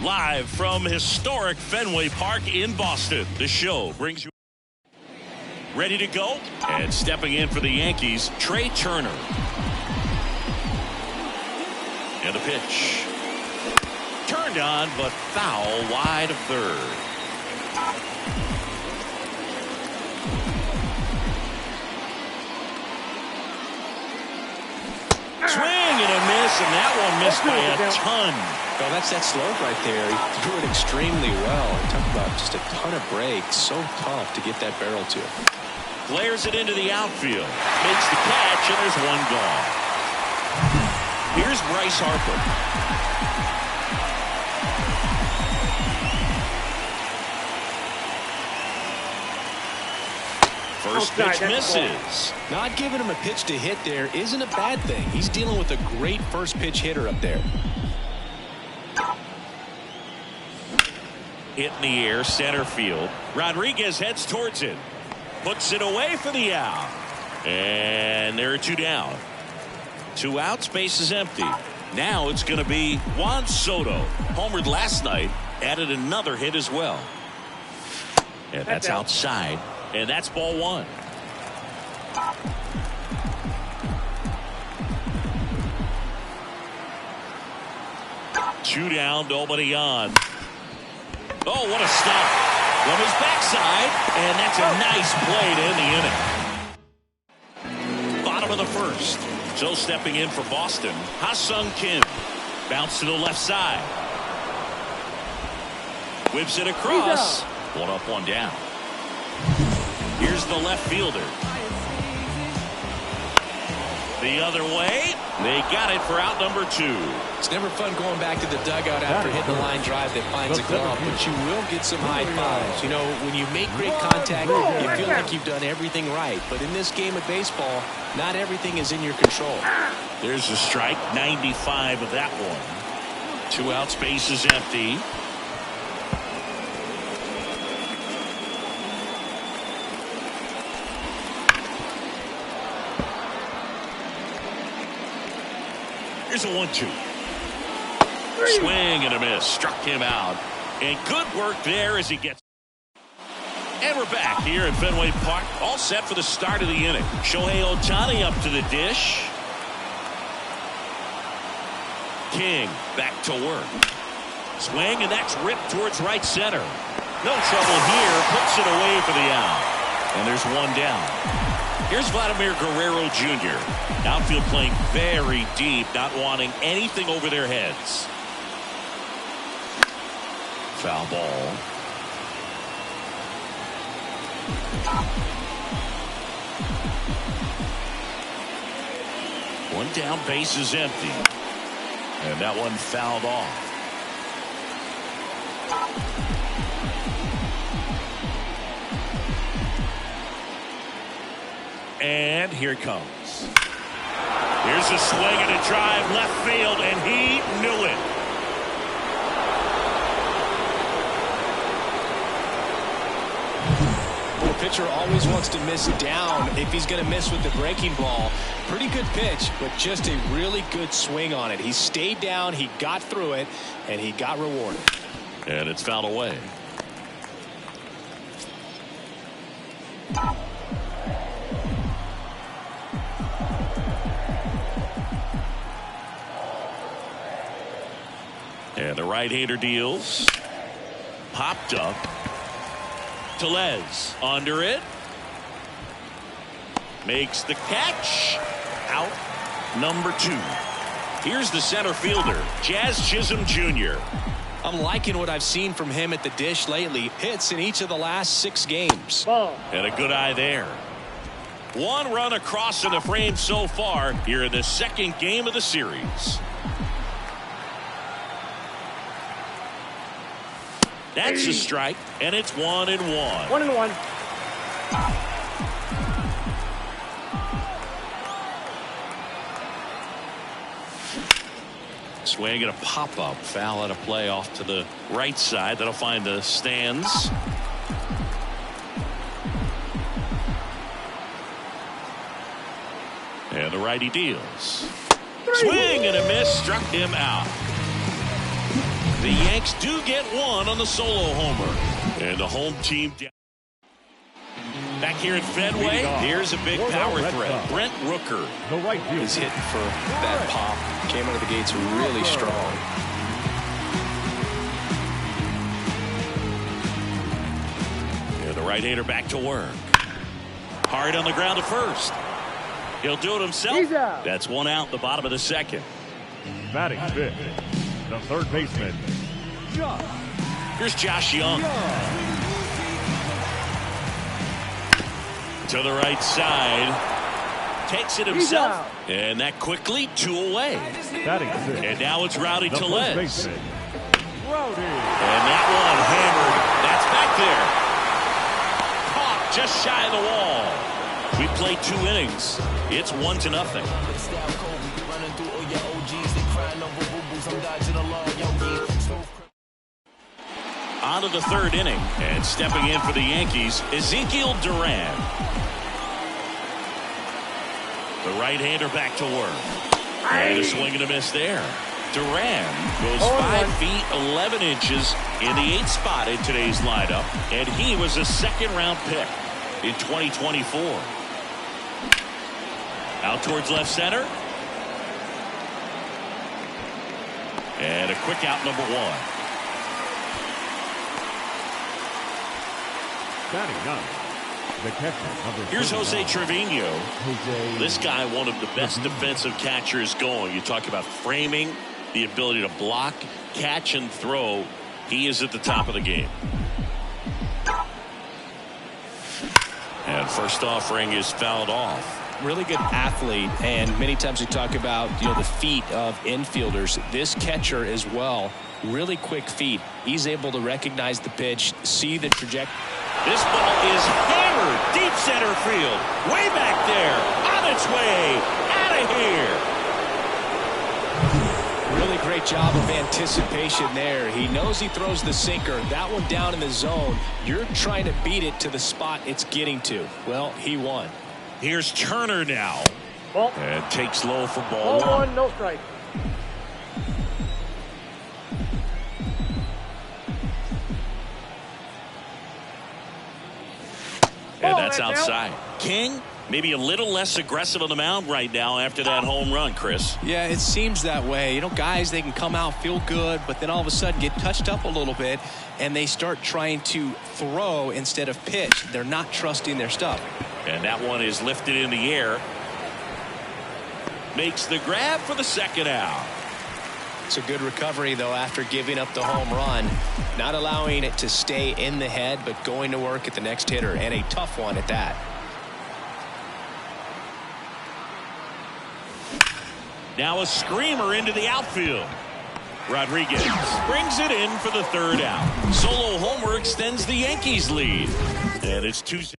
Live from historic Fenway Park in Boston, the show brings you ready to go. And stepping in for the Yankees, Trey Turner. And the pitch. Turned on, but foul wide of third. Swing and a miss, and that one missed by a ton. Well, that's that slope right there. He threw it extremely well. Talk about just a ton of breaks. So tough to get that barrel to. Flares it into the outfield. Makes the catch, and there's one gone. Here's Bryce Harper. First pitch misses. Not giving him a pitch to hit there isn't a bad thing. He's dealing with a great first pitch hitter up there. Hit in the air, center field. Rodriguez heads towards it. Puts it away for the out. And there are two down. 2 outs, base is empty. Now it's going to be Juan Soto. Homered last night, added another hit as well. And that's outside. And that's ball 1. Two down, nobody on. Oh, what a stop from his backside, and that's a nice play to end the inning. Bottom of the first. So stepping in for Boston, Ha-Sung Kim. Bounce to the left side. Whips it across. 1 up, 1 down. Here's the left fielder. The other way. They got it for out number 2. It's never fun going back to the dugout after hitting the line drive that finds a glove, but you will get some high fives. You know, when you make great contact, you feel like you've done everything right. But in this game of baseball, not everything is in your control. There's a strike, 95 of that one. 2 outs, base is empty. Here's a 1-2. Swing and a miss. Struck him out. And good work there as he gets. And we're back here at Fenway Park. All set for the start of the inning. Shohei Ohtani up to the dish. King back to work. Swing, and that's ripped towards right center. No trouble here. Puts it away for the out. And there's 1 down. Here's Vladimir Guerrero Jr. Outfield playing very deep, not wanting anything over their heads. Foul ball. One down, base is empty. And that one fouled off. And here it comes. Here's a swing and a drive left field, and he knew it. Well, the pitcher always wants to miss down if he's going to miss with the breaking ball. Pretty good pitch, but just a really good swing on it. He stayed down, he got through it, and he got rewarded. And it's fouled away. And the right-hander deals. Popped up. Tellez under it. Makes the catch. Out number 2. Here's the center fielder, Jazz Chisholm Jr. I'm liking what I've seen from him at the dish lately. Hits in each of the last 6 games. And a good eye there. 1 run across in the frame so far here in the second game of the series. That's a strike, and it's 1-1. 1-1. Swing and a pop-up. Foul at a play off to the right side. That'll find the stands. And the righty deals. Swing and a miss. Struck him out. The Yanks do get one on the solo homer. And the home team back here at Fenway. Here's a big power threat. Brent Rooker is hitting for that pop. Came out of the gates really strong. The right-hander back to work. Hard on the ground to first. He'll do it himself. That's one out in the bottom of the second. Batting fifth, the third baseman, Josh. Here's Josh Young. To the right side. Takes it himself. And that quickly, 2 away. Batting sixth, and now it's Rowdy the Tellez. baseman, Rowdy. And that one hammered. That's back there. Caught just shy of the wall. We played 2 innings. It's 1-0. On to the third inning. And stepping in for the Yankees, Ezekiel Duran. The right-hander back to work. And a swing and a miss there. Duran goes 5 feet 11 inches in the 8th spot in today's lineup. And he was a second-round pick in 2024. Out towards left center. And a quick out, number 1. Batting ninth, the catcher, number Here's Jose 39. Trevino. Jose. This guy, one of the best defensive catchers going. You talk about framing, the ability to block, catch, and throw. He is at the top of the game. And first offering is fouled off. Really good athlete, and many times we talk about the feet of infielders. This catcher as well, really quick feet. He's able to recognize the pitch, see the trajectory. This ball is hammered deep center field, way back there, on its way out of here. Really great job of anticipation there. He knows he throws the sinker. That one down in the zone. You're trying to beat it to the spot it's getting to. Well, he won. Here's Turner now. And takes low for Ball ball 1. no strike. And that's outside. King, maybe a little less aggressive on the mound right now after that home run, Chris. Yeah, it seems that way. Guys, they can come out, feel good, but then all of a sudden get touched up a little bit, and they start trying to throw instead of pitch. They're not trusting their stuff. And that one is lifted in the air. Makes the grab for the second out. It's a good recovery, though, after giving up the home run. Not allowing it to stay in the head, but going to work at the next hitter, and a tough one at that. Now a screamer into the outfield. Rodriguez brings it in for the third out. Solo homer extends the Yankees lead. And it's 2-0.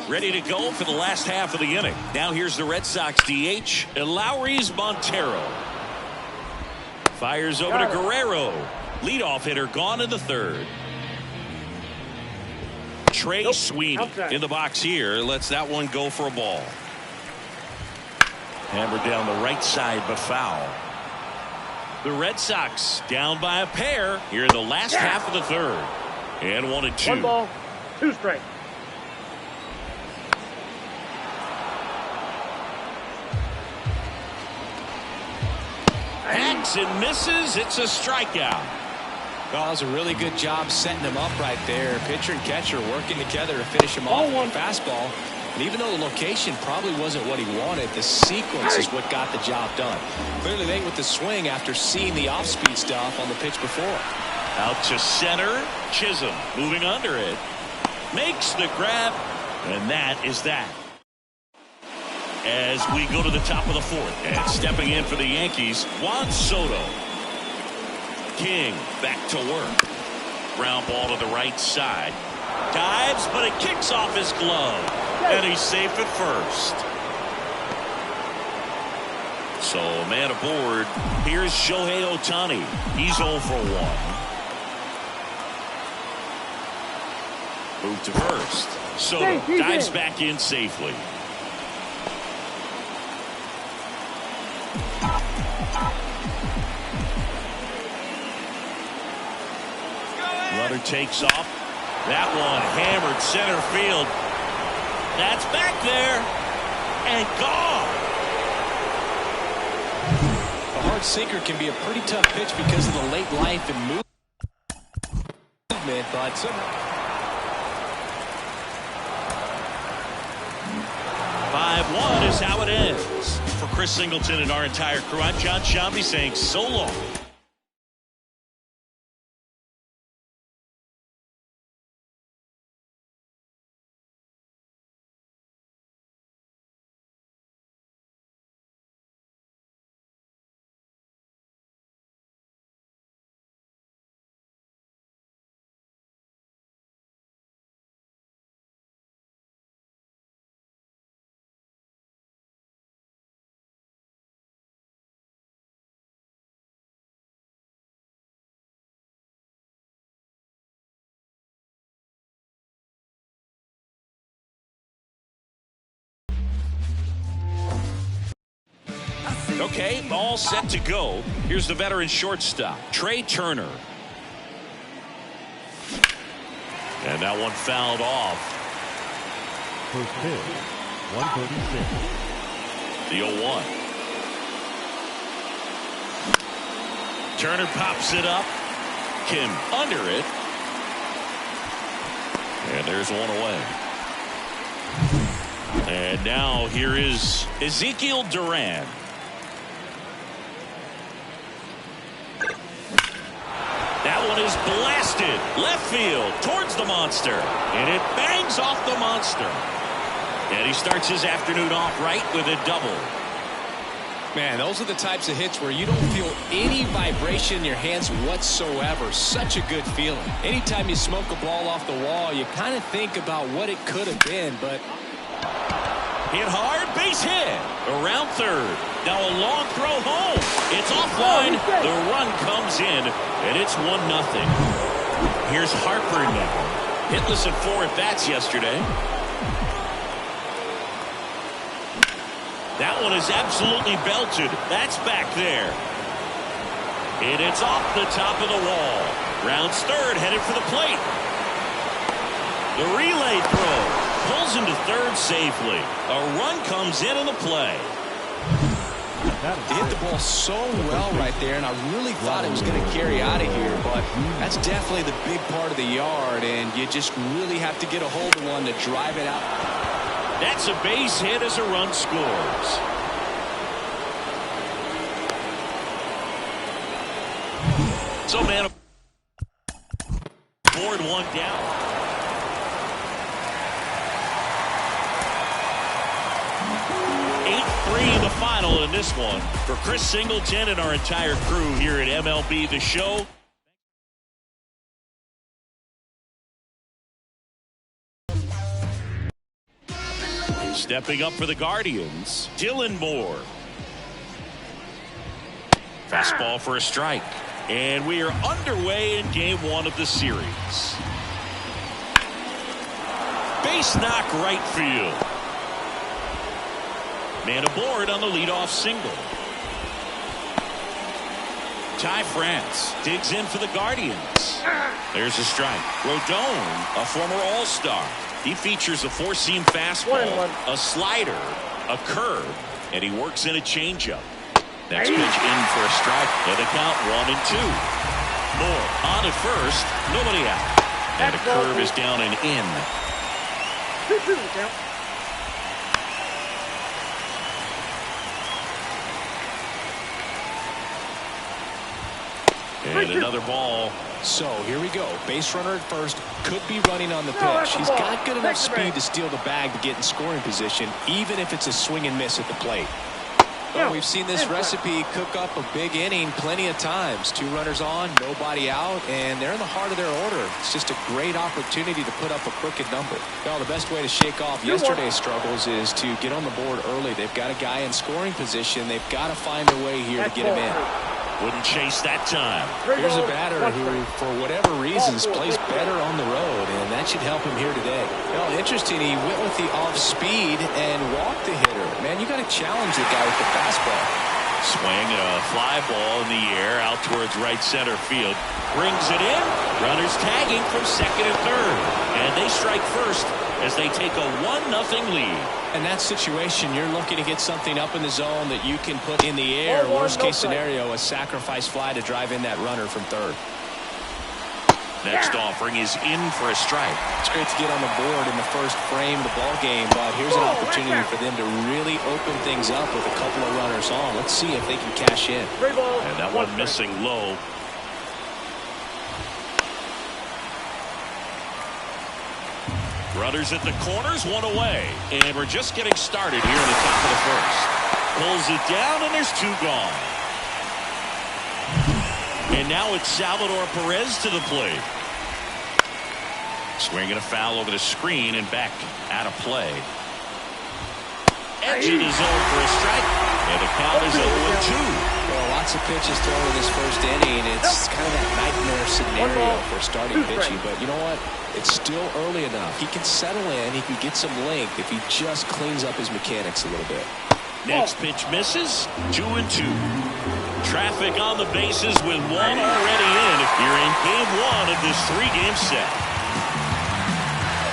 Ready to go for the last half of the inning. Now here's the Red Sox DH, Eleuris Montero. Fires over to Guerrero. Leadoff hitter gone in the third. Trey Sweeney in the box here. Lets that one go for a ball. Hammered down the right side, but foul. The Red Sox down by a pair here in the last half of the third. And 1-2. 1 ball, 2 strikes. Hacks and misses. It's a strikeout. Well, that was a really good job setting him up right there. Pitcher and catcher working together to finish him off with a fastball. And even though the location probably wasn't what he wanted, the sequence is what got the job done. Clearly late with the swing after seeing the off-speed stuff on the pitch before. Out to center. Chisholm moving under it. Makes the grab. And that is that. As we go to the top of the fourth. And stepping in for the Yankees, Juan Soto. King back to work. Ground ball to the right side. Dives, but it kicks off his glove. And he's safe at first. So, man aboard. Here's Shohei Ohtani. He's 0 for 1. Move to first. Soto dives back in safely. Runner takes off. That one hammered center field. That's back there and gone. A hard sinker can be a pretty tough pitch because of the late life and movement, but 5-1 is how it ends. For Chris Singleton and our entire crew, I'm John Shambi saying so long. Okay, all set to go. Here's the veteran shortstop, Trey Turner. And that one fouled off. First pitch, 136. The 0-1. Turner pops it up. Kim under it. And there's one away. And now here is Ezekiel Duran. That one is blasted left field towards the monster, and it bangs off the monster. And he starts his afternoon off right with a double. man, those are the types of hits where you don't feel any vibration in your hands whatsoever. Such a good feeling. Anytime you smoke a ball off the wall, you kind of think about what it could have been, but hit hard, base hit around third. Now a long throw home. It's offline. The run comes in, and it's 1-0. Here's Harper now. Hitless at 4 at-bats yesterday. That one is absolutely belted. That's back there. And it's off the top of the wall. Rounds third, headed for the plate. The relay throw pulls into third safely. A run comes in on the play. He hit the ball so well right there, and I really thought it was going to carry out of here, but that's definitely the big part of the yard, and you just really have to get a hold of one to drive it out. That's a base hit as a run scores. So, man, board one down. 8-3 the final in this one. For Chris Singleton and our entire crew here at MLB The Show. Stepping up for the Guardians, Dylan Moore. Fastball for a strike. And we are underway in game one of the series. Base knock right field. Man aboard on the leadoff single. Ty France digs in for the Guardians. There's a strike. Rodon, a former All-Star. He features a four-seam fastball, a slider, a curve, and he works in a changeup. Next pitch in for a strike, and the count 1-2. Moore on at first, nobody out. And a curve is down and in. 2-2 count. And another ball. So here we go. Base runner at first, could be running on the pitch. He's got good enough speed to steal the bag to get in scoring position, even if it's a swing and miss at the plate. Well, we've seen this recipe cook up a big inning plenty of times. 2 runners on, nobody out, and they're in the heart of their order. It's just a great opportunity to put up a crooked number. Well, the best way to shake off yesterday's struggles is to get on the board early. They've got a guy in scoring position. They've got to find a way here to get him in. Wouldn't chase that time. Here's a batter who, for whatever reasons, plays better on the road, and that should help him here today. Well, interesting, he went with the off speed and walked the hitter. Man, you got to challenge the guy with the fastball. Swing, a fly ball in the air out towards right center field. Brings it in. Runners tagging from second and third. And they strike first as they take a 1-0 lead. In that situation, you're looking to get something up in the zone that you can put in the air. Worst case scenario, a sacrifice fly to drive in that runner from third. Next offering is in for a strike. It's great to get on the board in the first frame of the ball game, but here's an opportunity for them to really open things up with a couple of runners on. Let's see if they can cash in. And that one missing low. Runners at the corners, one away. And we're just getting started here in the top of the first. Pulls it down, and there's two gone. And now it's Salvador Perez to the plate. Swinging a foul over the screen and back out of play. Edging his zone for a strike. And the count is 0-2. Well, lots of pitches thrown in this first inning. It's kind of that nightmare scenario for starting pitching. But you know what? It's still early enough. He can settle in. He can get some length if he just cleans up his mechanics a little bit. Next pitch misses. 2-2. Traffic on the bases with one already in. You're in game one of this three-game set.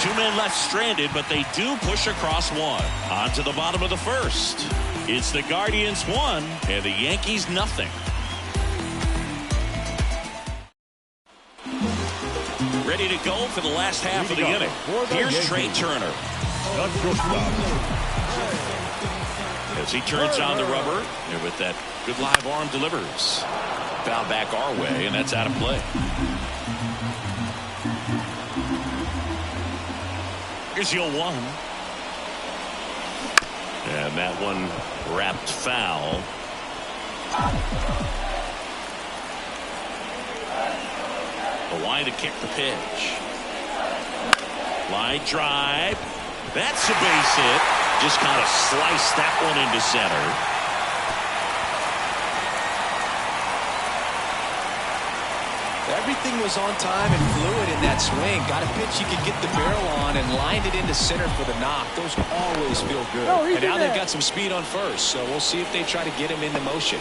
Two men left stranded, but they do push across one. On to the bottom of the first. It's the Guardians 1 and the Yankees nothing. Ready to go for the last half of the inning. Here's Trey Turner. As he turns on the rubber, and with that good live arm delivers. Foul back our way, and that's out of play. Here's the 0-1. And that one wrapped foul. The line to kick the pitch. Line drive. That's a base hit. Just kind of sliced that one into center. Everything was on time and fluid in that swing. Got a pitch you could get the barrel on and lined it into center for the knock. Those always feel good. And now they've got some speed on first, so we'll see if they try to get him into motion.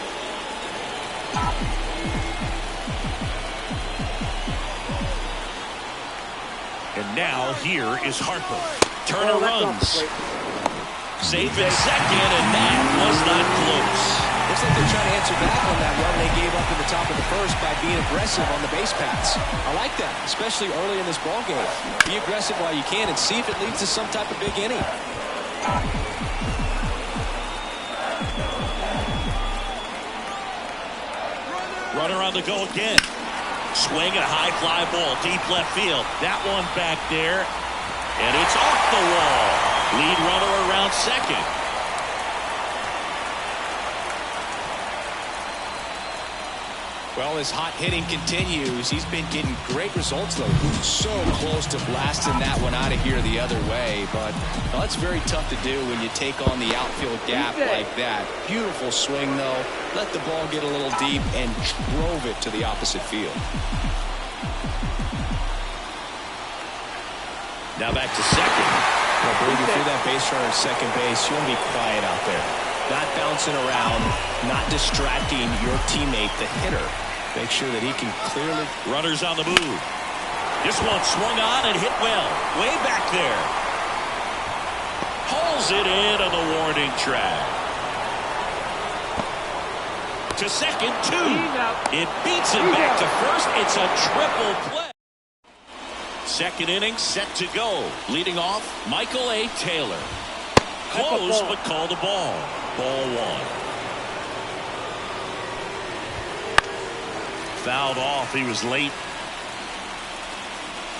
And now here is Harper. Turner runs. Safe at second, and that was not close. Looks like they're trying to answer back on that run they gave up in the top of the first by being aggressive on the base paths. I like that, especially early in this ball game. Be aggressive while you can and see if it leads to some type of big inning. Runner on the go again. Swing a high fly ball, deep left field. That one back there, and it's off the wall. Lead runner around second. Well, his hot hitting continues. He's been getting great results, though. So close to blasting that one out of here the other way. But well, that's very tough to do when you take on the outfield gap like that. Beautiful swing, though. Let the ball get a little deep and drove it to the opposite field. Now back to second. Well, Brady, if you're that base runner at second base, you want to be quiet out there. Not bouncing around, not distracting your teammate, the hitter. Make sure that he can clearly... Runners on the move. This one swung on and hit well. Way back there. Hauls it in on the warning track. To second, two. It beats it back to first. It's a triple play. Second inning set to go. Leading off, Michael A. Taylor. Close, but called a ball. Ball one. Fouled off. He was late